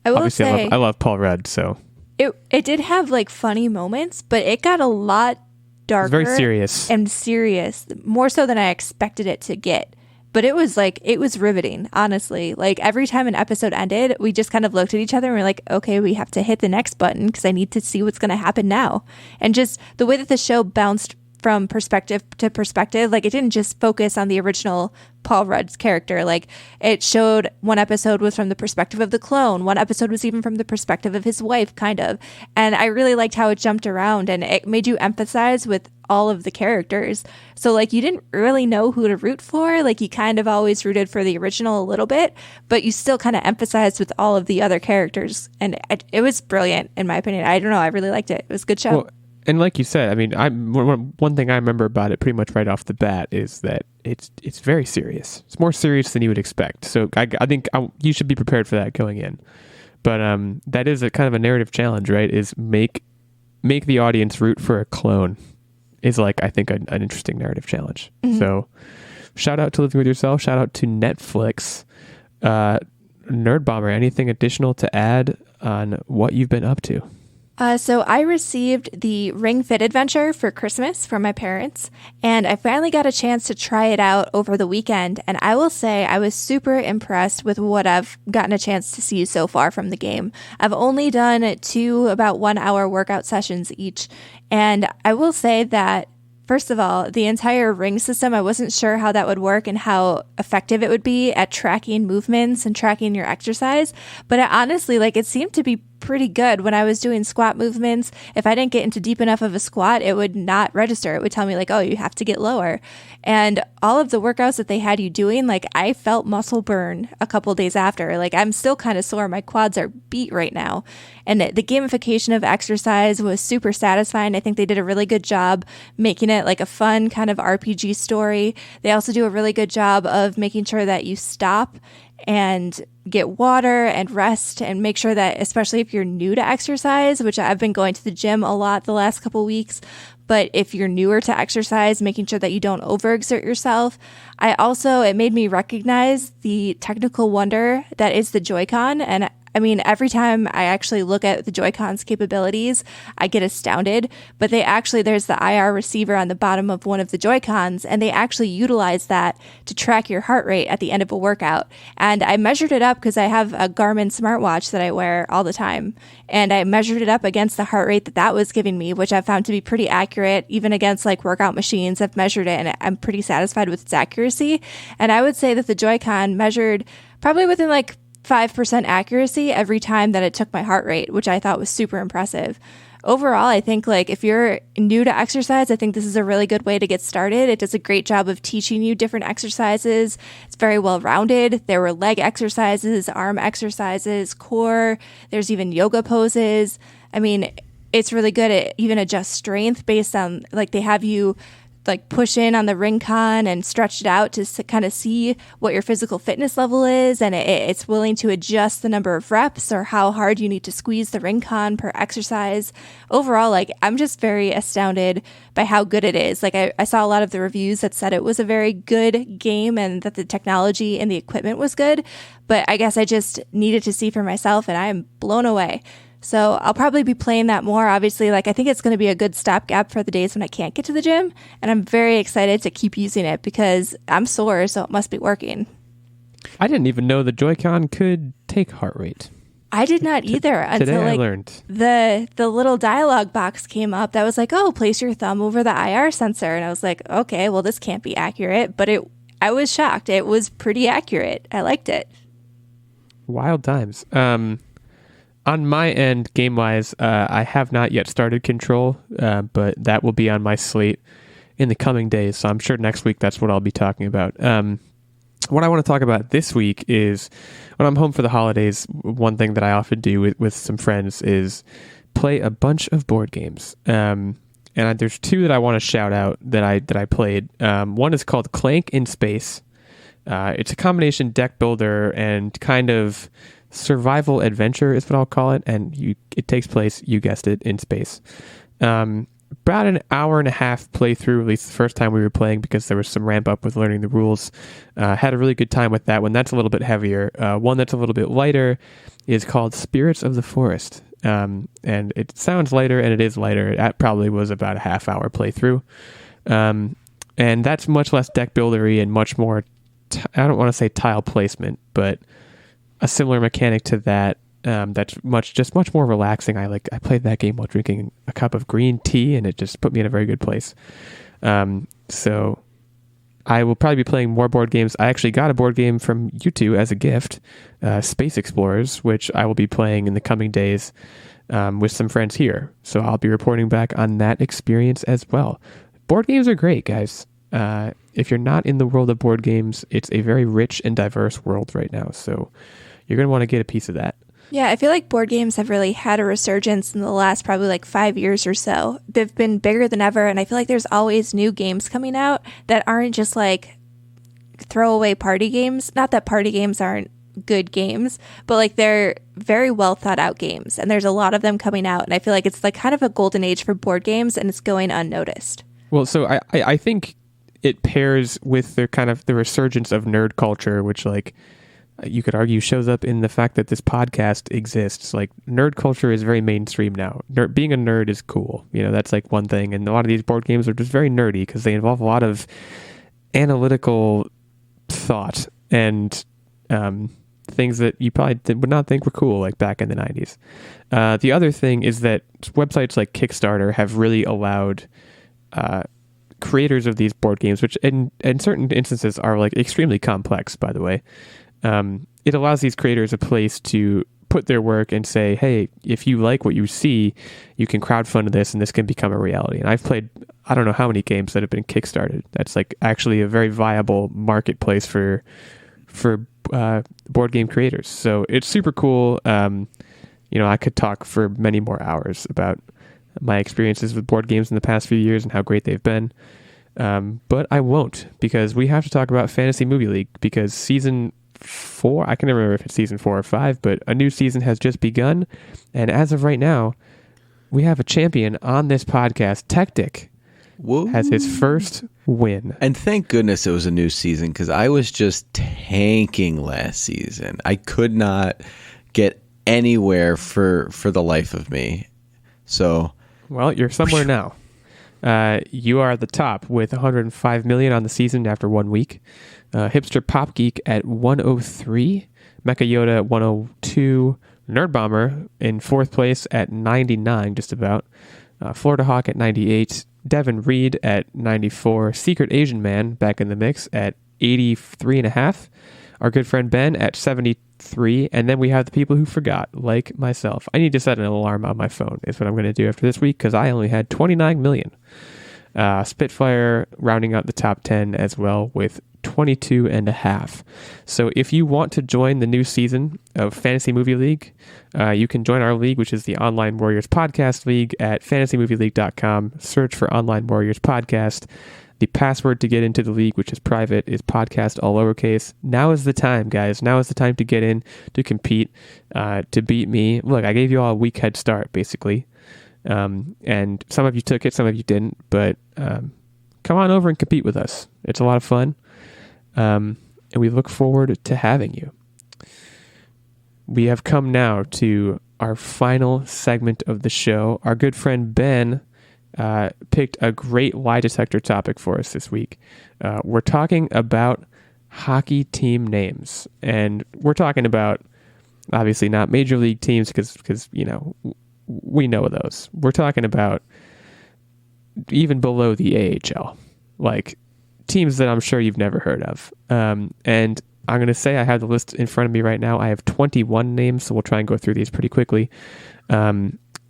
will say, I love Paul Rudd, so it did have like funny moments, but it got a lot darker, very serious, and serious, more so than I expected it to get. But it was riveting, honestly. Like, every time an episode ended, we just kind of looked at each other and we were like, okay, we have to hit the next button because I need to see what's going to happen now. And just the way that the show bounced from perspective to perspective, like, it didn't just focus on the original Paul Rudd's character. Like, it showed one episode was from the perspective of the clone. One episode was even from the perspective of his wife, kind of. And I really liked how it jumped around, and it made you empathize with all of the characters. So, like, you didn't really know who to root for. Like, you kind of always rooted for the original a little bit, but you still kind of empathized with all of the other characters. And it was brilliant, in my opinion. I don't know. I really liked it. It was a good show. Well, And like you said, I mean, one thing I remember about it pretty much right off the bat is that it's very serious. It's more serious than you would expect. So I think you should be prepared for that going in. But that is a kind of a narrative challenge, right? Is make the audience root for a clone is like, I think, an interesting narrative challenge. Mm-hmm. So shout out to Living With Yourself. Shout out to Netflix. Nerdbomber, anything additional to add on what you've been up to? So I received the Ring Fit Adventure for Christmas from my parents, and I finally got a chance to try it out over the weekend, and I will say I was super impressed with what I've gotten a chance to see so far from the game. I've only done 2 about 1 hour workout sessions each, and I will say that first of all, the entire ring system, I wasn't sure how that would work and how effective it would be at tracking movements and tracking your exercise. But honestly, it seemed to be pretty good when I was doing squat movements. If I didn't get into deep enough of a squat, it would not register. It would tell me oh, you have to get lower. And all of the workouts that they had you doing, I felt muscle burn a couple days after. I'm still kind of sore. My quads are beat right now. And the gamification of exercise was super satisfying. I think they did a really good job making it a fun kind of RPG story. They also do a really good job of making sure that you stop and get water and rest and make sure that, especially if you're new to exercise, which I've been going to the gym a lot the last couple weeks, but if you're newer to exercise, making sure that you don't overexert yourself. It made me recognize the technical wonder that is the Joy-Con. And I mean, every time I actually look at the Joy-Con's capabilities, I get astounded. But there's the IR receiver on the bottom of one of the Joy-Cons, and they actually utilize that to track your heart rate at the end of a workout. And I measured it up because I have a Garmin smartwatch that I wear all the time. And I measured it up against the heart rate that was giving me, which I found to be pretty accurate, even against workout machines. I've measured it, and I'm pretty satisfied with its accuracy. And I would say that the Joy-Con measured probably within 5% accuracy every time that it took my heart rate, which I thought was super impressive. Overall, I think if you're new to exercise, I think this is a really good way to get started. It does a great job of teaching you different exercises. It's very well rounded. There were leg exercises, arm exercises, core. There's even yoga poses. I mean, it's really good. It even adjusts strength based on they have you push in on the ring con and stretch it out to kind of see what your physical fitness level is. And it's willing to adjust the number of reps or how hard you need to squeeze the ring con per exercise. Overall, I'm just very astounded by how good it is. I saw a lot of the reviews that said it was a very good game and that the technology and the equipment was good. But I guess I just needed to see for myself, and I am blown away. So I'll probably be playing that more. Obviously, I think it's going to be a good stopgap for the days when I can't get to the gym. And I'm very excited to keep using it because I'm sore, so it must be working. I didn't even know the Joy-Con could take heart rate. I did not either until I learned. The little dialogue box came up that was oh, place your thumb over the IR sensor. And I was okay, well, this can't be accurate. But I was shocked. It was pretty accurate. I liked it. Wild times. On my end, game-wise, I have not yet started Control, but that will be on my slate in the coming days. So I'm sure next week that's what I'll be talking about. What I want to talk about this week is when I'm home for the holidays, one thing that I often do with some friends is play a bunch of board games. And there's 2 that I want to shout out that I played. One is called Clank in Space. It's a combination deck builder and kind of survival adventure is what I'll call it, and it takes place, you guessed it, in space. About an hour and a half playthrough, at least the first time we were playing, because there was some ramp up with learning the rules. Had a really good time with that one. That's a little bit heavier. One that's a little bit lighter is called Spirits of the Forest, and it sounds lighter, and it is lighter. That probably was about a half-hour playthrough, and that's much less deck buildery and much more I don't want to say tile placement, but a similar mechanic to that. That's much more relaxing. I played that game while drinking a cup of green tea, and it just put me in a very good place. So I will probably be playing more board games. I actually got a board game from you 2 as a gift, Space Explorers, which I will be playing in the coming days with some friends here. So I'll be reporting back on that experience as well. Board games are great, guys. If you're not in the world of board games, it's a very rich and diverse world right now. So you're going to want to get a piece of that. Yeah, I feel like board games have really had a resurgence in the last probably like 5 years or so. They've been bigger than ever, and I feel like there's always new games coming out that aren't just like throwaway party games. Not that party games aren't good games, but like they're very well thought out games, and there's a lot of them coming out, and I feel like it's like kind of a golden age for board games, and it's going unnoticed. Well, so I think it pairs with the kind of the resurgence of nerd culture, which like you could argue shows up in the fact that this podcast exists. Like nerd culture is very mainstream now. Being a nerd is cool. You know, that's like one thing. And a lot of these board games are just very nerdy because they involve a lot of analytical thought and things that you probably would not think were cool like back in the 90s. The other thing is that websites like Kickstarter have really allowed creators of these board games, which in certain instances are like extremely complex, by the way. It allows these creators a place to put their work and say, hey, if you like what you see, you can crowdfund this and this can become a reality. And I've played, I don't know how many games that have been kickstarted. That's like actually a very viable marketplace for board game creators. So it's super cool. You know, I could talk for many more hours about my experiences with board games in the past few years and how great they've been. But I won't, because we have to talk about Fantasy Movie League, because season 4, I can never remember if it's season 4 or 5, but a new season has just begun. And as of right now, we have a champion on this podcast. Techtic has his first win. And thank goodness it was a new season, because I was just tanking last season. I could not get anywhere for the life of me. So, well, you're somewhere now. You are at the top with 105 million on the season after 1 week. Hipster Pop Geek at 103. Mecha Yoda at 102. Nerdbomber in 4th place at 99, just about. Florida Hawk at 98. Devin Reed at 94. Secret Asian Man back in the mix at 83.5. Our good friend Ben at 73. And then we have the people who forgot, like myself. I need to set an alarm on my phone, is what I'm going to do after this week, because I only had 29 million. Spitfire rounding out the top 10 as well with 22.5. So if you want to join the new season of Fantasy Movie League, you can join our league, which is the Online Warriors Podcast League, at fantasymovieleague.com. Search for Online Warriors Podcast. The password to get into the league, which is private, is podcast all lowercase. Now is the time, guys. Now is the time to get in, to compete, to beat me. Look, I gave you all a week head start, basically. And some of you took it, some of you didn't. But come on over and compete with us. It's a lot of fun. And we look forward to having you. We have come now to our final segment of the show. Our good friend Ben picked a great lie detector topic for us this week. We're talking about hockey team names, and we're talking about obviously not major league teams because you know we know those. We're talking about even below the AHL, like teams that I'm sure you've never heard of. And I'm going to say I have the list in front of me right now. I have 21 names, so we'll try and go through these pretty quickly.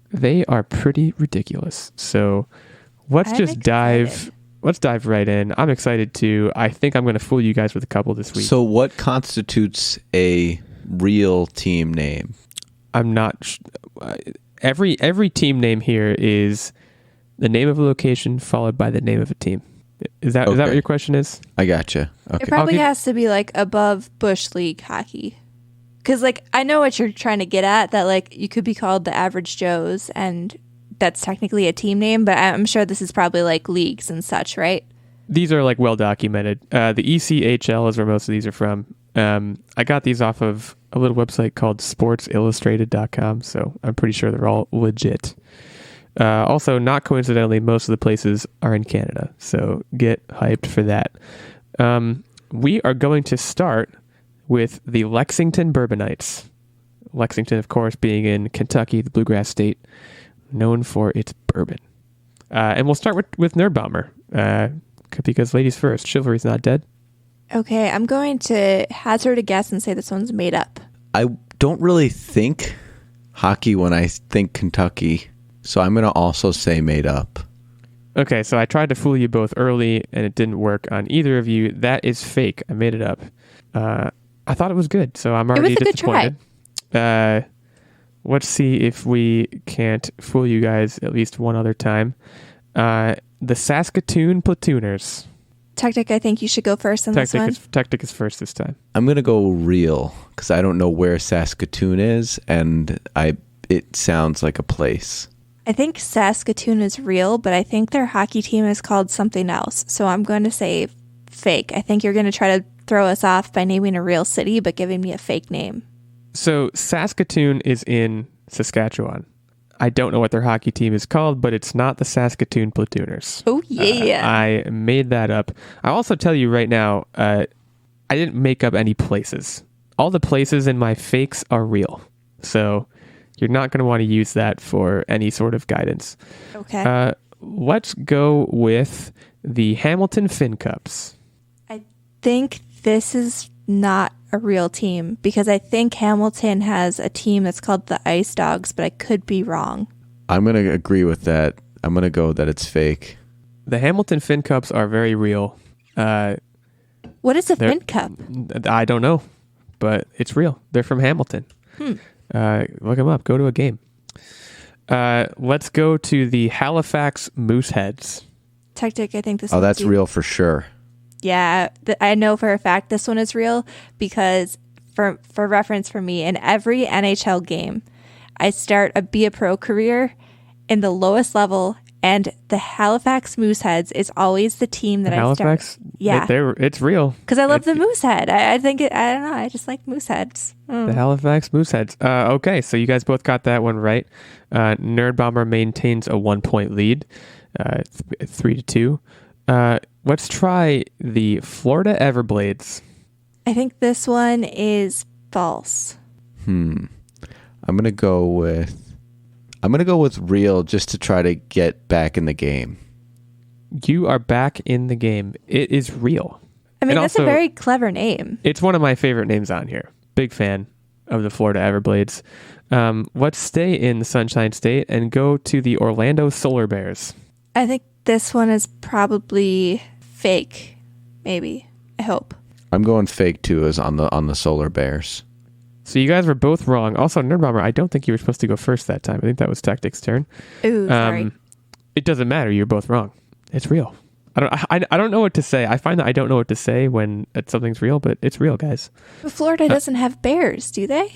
They are pretty ridiculous. So let's dive right in. I'm excited too. I think I'm going to fool you guys with a couple this week. So what constitutes a real team name? I'm not every team name here is the name of a location followed by the name of a team. Is that what your question is? I gotcha. Okay. It probably has to be like above Bush League hockey. Because, like, I know what you're trying to get at, that, like, you could be called the Average Joes, and that's technically a team name, but I'm sure this is probably, like, leagues and such, right? These are, like, well documented. The ECHL is where most of these are from. I got these off of a little website called sportsillustrated.com, so I'm pretty sure they're all legit. Also, not coincidentally, most of the places are in Canada, so get hyped for that. We are going to start with the Lexington Bourbonites. Lexington, of course, being in Kentucky, the Bluegrass State, known for its bourbon. And we'll start with Nerdbomber, because ladies first, chivalry's not dead. Okay, I'm going to hazard a guess and say this one's made up. I don't really think hockey when I think Kentucky, so I'm going to also say made up. Okay, so I tried to fool you both early, and it didn't work on either of you. That is fake. I made it up. I thought it was good, so I'm already disappointed. It was a good try. let's see if we can't fool you guys at least one other time. The Saskatoon Platooners. Techtic, I think you should go first on this one. Techtic is first this time. I'm going to go real because I don't know where Saskatoon is, and it sounds like a place. I think Saskatoon is real, but I think their hockey team is called something else. So I'm going to say fake. I think you're going to try to throw us off by naming a real city, but giving me a fake name. So Saskatoon is in Saskatchewan. I don't know what their hockey team is called, but it's not the Saskatoon Platooners. Oh, yeah. I made that up. I'll also tell you right now, I didn't make up any places. All the places in my fakes are real. So you're not going to want to use that for any sort of guidance. Okay. Let's go with the Hamilton Fin Cups. I think this is not a real team because I think Hamilton has a team that's called the Ice Dogs, but I could be wrong. I'm going to agree with that. I'm going to go that it's fake. The Hamilton Fin Cups are very real. What is a Fin Cup? I don't know, but it's real. They're from Hamilton. Look them up. Go to a game. Let's go to the Halifax Mooseheads. Techtic, I think this. Oh, that's real for sure. Yeah, I know for a fact this one is real because for reference for me, in every NHL game, I start be a pro career in the lowest level, and the Halifax Mooseheads is always the team that I start. Yeah, it's real because I love the Moosehead. I think I don't know. I just like Mooseheads. The Halifax Mooseheads. Okay, so you guys both got that one right. Nerdbomber maintains a 1-point lead, 3-2. Let's try the Florida Everblades. I think this one is false. I'm gonna go with real just to try to get back in the game. You are back in the game. It is real. I mean, and that's also, a very clever name. It's one of my favorite names on here. Big fan of the Florida Everblades. Let's stay in the Sunshine State and go to the Orlando Solar Bears. I think this one is probably fake. Maybe. I hope. I'm going fake too, as on the Solar Bears. So you guys were both wrong. Also, Nerdbomber, I don't think you were supposed to go first that time. I think that was Techtic's turn. Ooh, sorry. It doesn't matter. You're both wrong. It's real. I don't know what to say. I find that I don't know what to say when something's real, but it's real, guys. But Florida doesn't have bears, do they?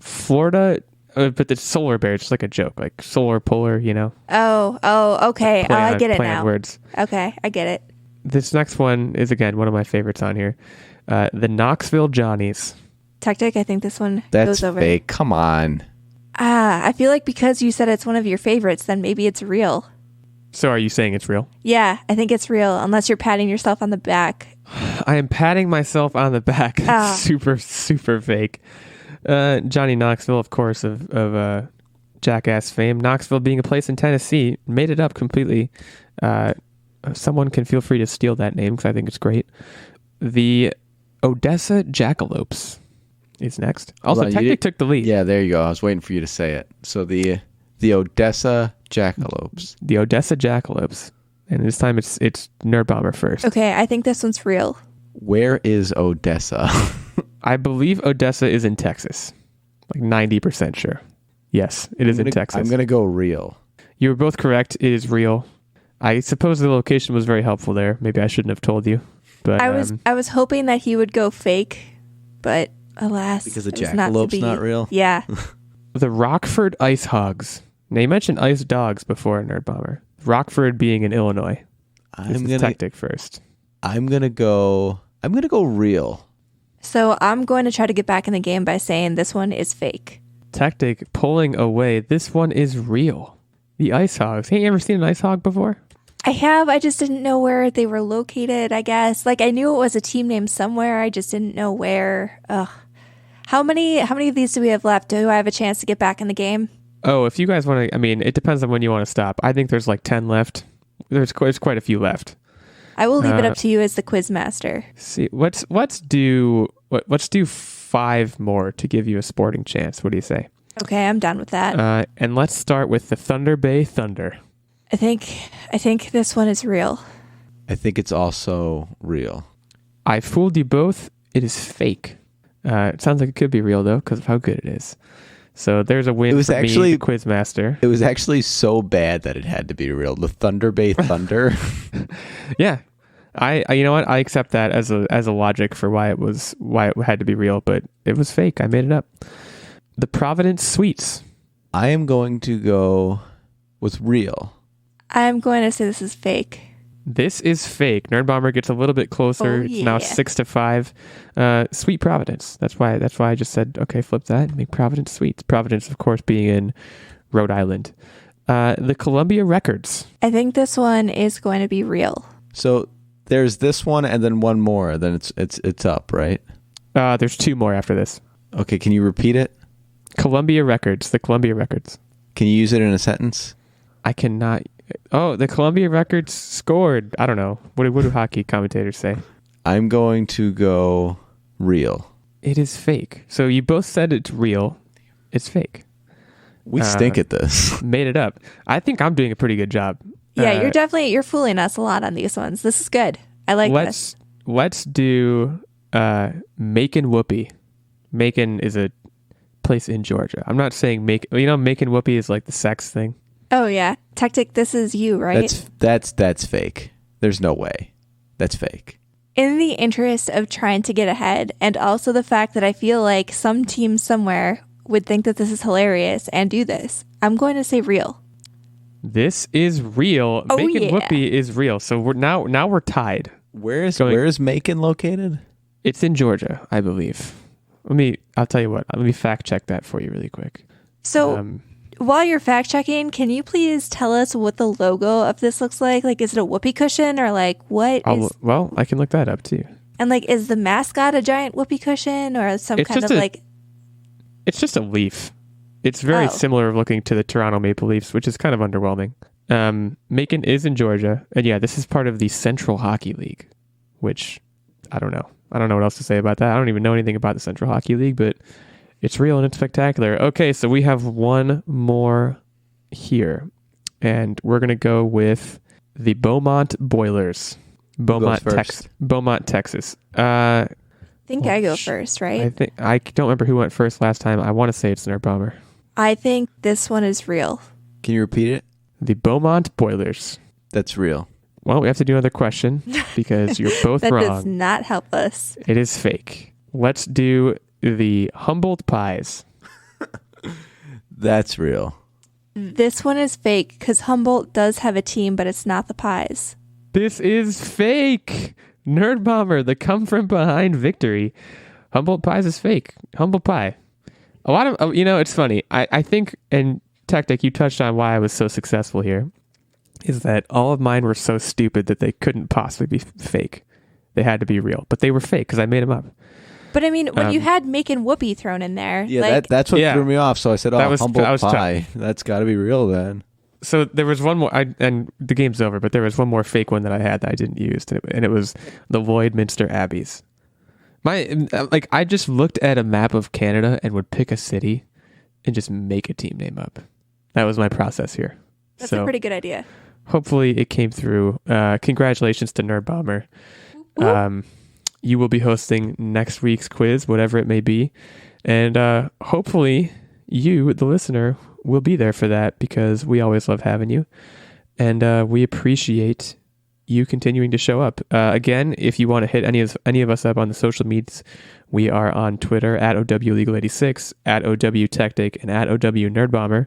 Florida, but the Solar Bear, it's like a joke, like solar, polar, you know? Oh, okay. I get it now. Words. Okay, I get it. This next one is, again, one of my favorites on here. The Knoxville Johnnies. Techtic, I think this one That's goes over. fake. Come on. I feel like because you said it's one of your favorites, then maybe it's real. So are you saying it's real? Yeah, I think it's real, unless you're patting yourself on the back. I am patting myself on the back. That's super, super fake. Johnny Knoxville, of course, of Jackass fame. Knoxville being a place in Tennessee, made it up completely. Someone can feel free to steal that name because I think it's great. The Odessa Jackalopes is next. Also, Techtic took the lead. Yeah, there you go. I was waiting for you to say it. So the Odessa Jackalopes. The Odessa Jackalopes. And this time it's Nerdbomber first. Okay, I think this one's real. Where is Odessa? I believe Odessa is in Texas. Like 90% sure. Yes, it is in Texas. I'm going to go real. You were both correct. It is real. I suppose the location was very helpful there. Maybe I shouldn't have told you. But I was hoping that he would go fake, but alas, because the Jackalopes not real? Yeah. The Rockford Ice Hogs. Now, you mentioned Ice Dogs before, Nerdbomber. Rockford being in Illinois. Techtic first. I'm gonna go real. So I'm going to try to get back in the game by saying this one is fake. Techtic pulling away. This one is real. The Ice Hogs. Hey, you ever seen an Ice Hog before? I have. I just didn't know where they were located, I guess. Like, I knew it was a team name somewhere. I just didn't know where. Ugh. How many of these do we have left? Do I have a chance to get back in the game? Oh, if you guys want to, I mean, it depends on when you want to stop. I think there's like 10 left. There's quite a few left. I will leave it up to you as the quiz master. See, let's do 5 more to give you a sporting chance. What do you say? Okay, I'm done with that. And let's start with the Thunder Bay Thunder. I think this one is real. I think it's also real. I fooled you both. It is fake. It sounds like it could be real though, because of how good it is. So there's a win It was for actually- me, the Quizmaster. It was actually so bad that it had to be real. The Thunder Bay Thunder. Yeah. I you know what? I accept that as a logic for why it had to be real, but it was fake. I made it up. The Providence Suites. I am going to go with real. I'm going to say this is fake. This is fake. Nerdbomber gets a little bit closer. Oh, It's now yeah. 6-5. Sweet Providence. That's why I just said, okay, flip that and make Providence Suites. Providence, of course, being in Rhode Island. The Columbia Records. I think this one is going to be real. So there's this one and then one more. Then it's up, right? There's 2 more after this. Okay, can you repeat it? Columbia Records. The Columbia Records. Can you use it in a sentence? I cannot. Oh, the Columbia Records scored. I don't know. What do hockey commentators say? I'm going to go real. It is fake. So you both said it's real. It's fake. We stink at this. Made it up. I think I'm doing a pretty good job. Yeah, you're fooling us a lot on these ones. This is good. I like this. Let's do Macon Whoopee. Macon is a place in Georgia. I'm not saying Macon Whoopee is like the sex thing. Oh yeah, Techtic, this is you, right? That's fake. There's no way. That's fake. In the interest of trying to get ahead, and also the fact that I feel like some team somewhere would think that this is hilarious and do this, I'm going to say real. This is real. Oh, Macon yeah. Whoopee is real. So we're tied. Where is Macon located? It's in Georgia, I believe. I'll tell you what. Let me fact check that for you really quick. So while you're fact checking, can you please tell us what the logo of this looks like? Like, is it a whoopee cushion or like what is? Well, I can look that up too. And like, is the mascot a giant whoopee cushion or some It's kind of just like? It's just a leaf. It's very Oh. similar looking to the Toronto Maple Leafs, which is kind of underwhelming. Macon is in Georgia, and yeah, this is part of the Central Hockey League, which I don't know. I don't know what else to say about that. I don't even know anything about the Central Hockey League, but it's real and it's spectacular. Okay, so we have one more here, and we're going to go with the Beaumont Boilers. Beaumont, Texas. I think I go first, right? I don't remember who went first last time. I want to say it's Nerdbomber. I think this one is real. Can you repeat it? The Beaumont Boilers. That's real. Well, we have to do another question because you're both That wrong. does not help us. It is fake. Let's do the Humboldt Pies. That's real. This one is fake because Humboldt does have a team, but it's not the Pies. This is fake. Nerdbomber, the come from behind victory. Humboldt Pies is fake. Humboldt Pie. A lot of, it's funny. I think, and Techtic, you touched on why I was so successful here, is that all of mine were so stupid that they couldn't possibly be fake. They had to be real, but they were fake because I made them up. But I mean, when you had Macon Whoopee thrown in there, Yeah, like, that's what threw me off. So I said, Humboldt tough. Pie. That's got to be real then. So there was one more, and the game's over, but there was one more fake one that I had that I didn't use, and it was the Lloydminster Abbeys. I just looked at a map of Canada and would pick a city and just make a team name up. That was my process here. that's a pretty good idea. Hopefully it came through. Congratulations to Nerdbomber. You will be hosting next week's quiz, whatever it may be. And hopefully you, the listener, will be there for that because we always love having you. And we appreciate you continuing to show up. Again, if you want to hit any of us up on the social medias, we are on Twitter at OWLegal86, at OWTechtic, and at OWNerdbomber.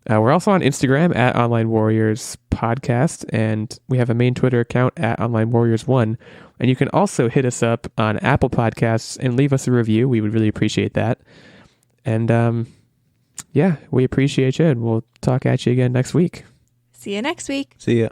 We're also on Instagram at Online Warriors Podcast, and we have a main Twitter account at Online Warriors 1. And you can also hit us up on Apple Podcasts and leave us a review. We would really appreciate that. And yeah, we appreciate you, and we'll talk at you again next week. See you next week. See ya.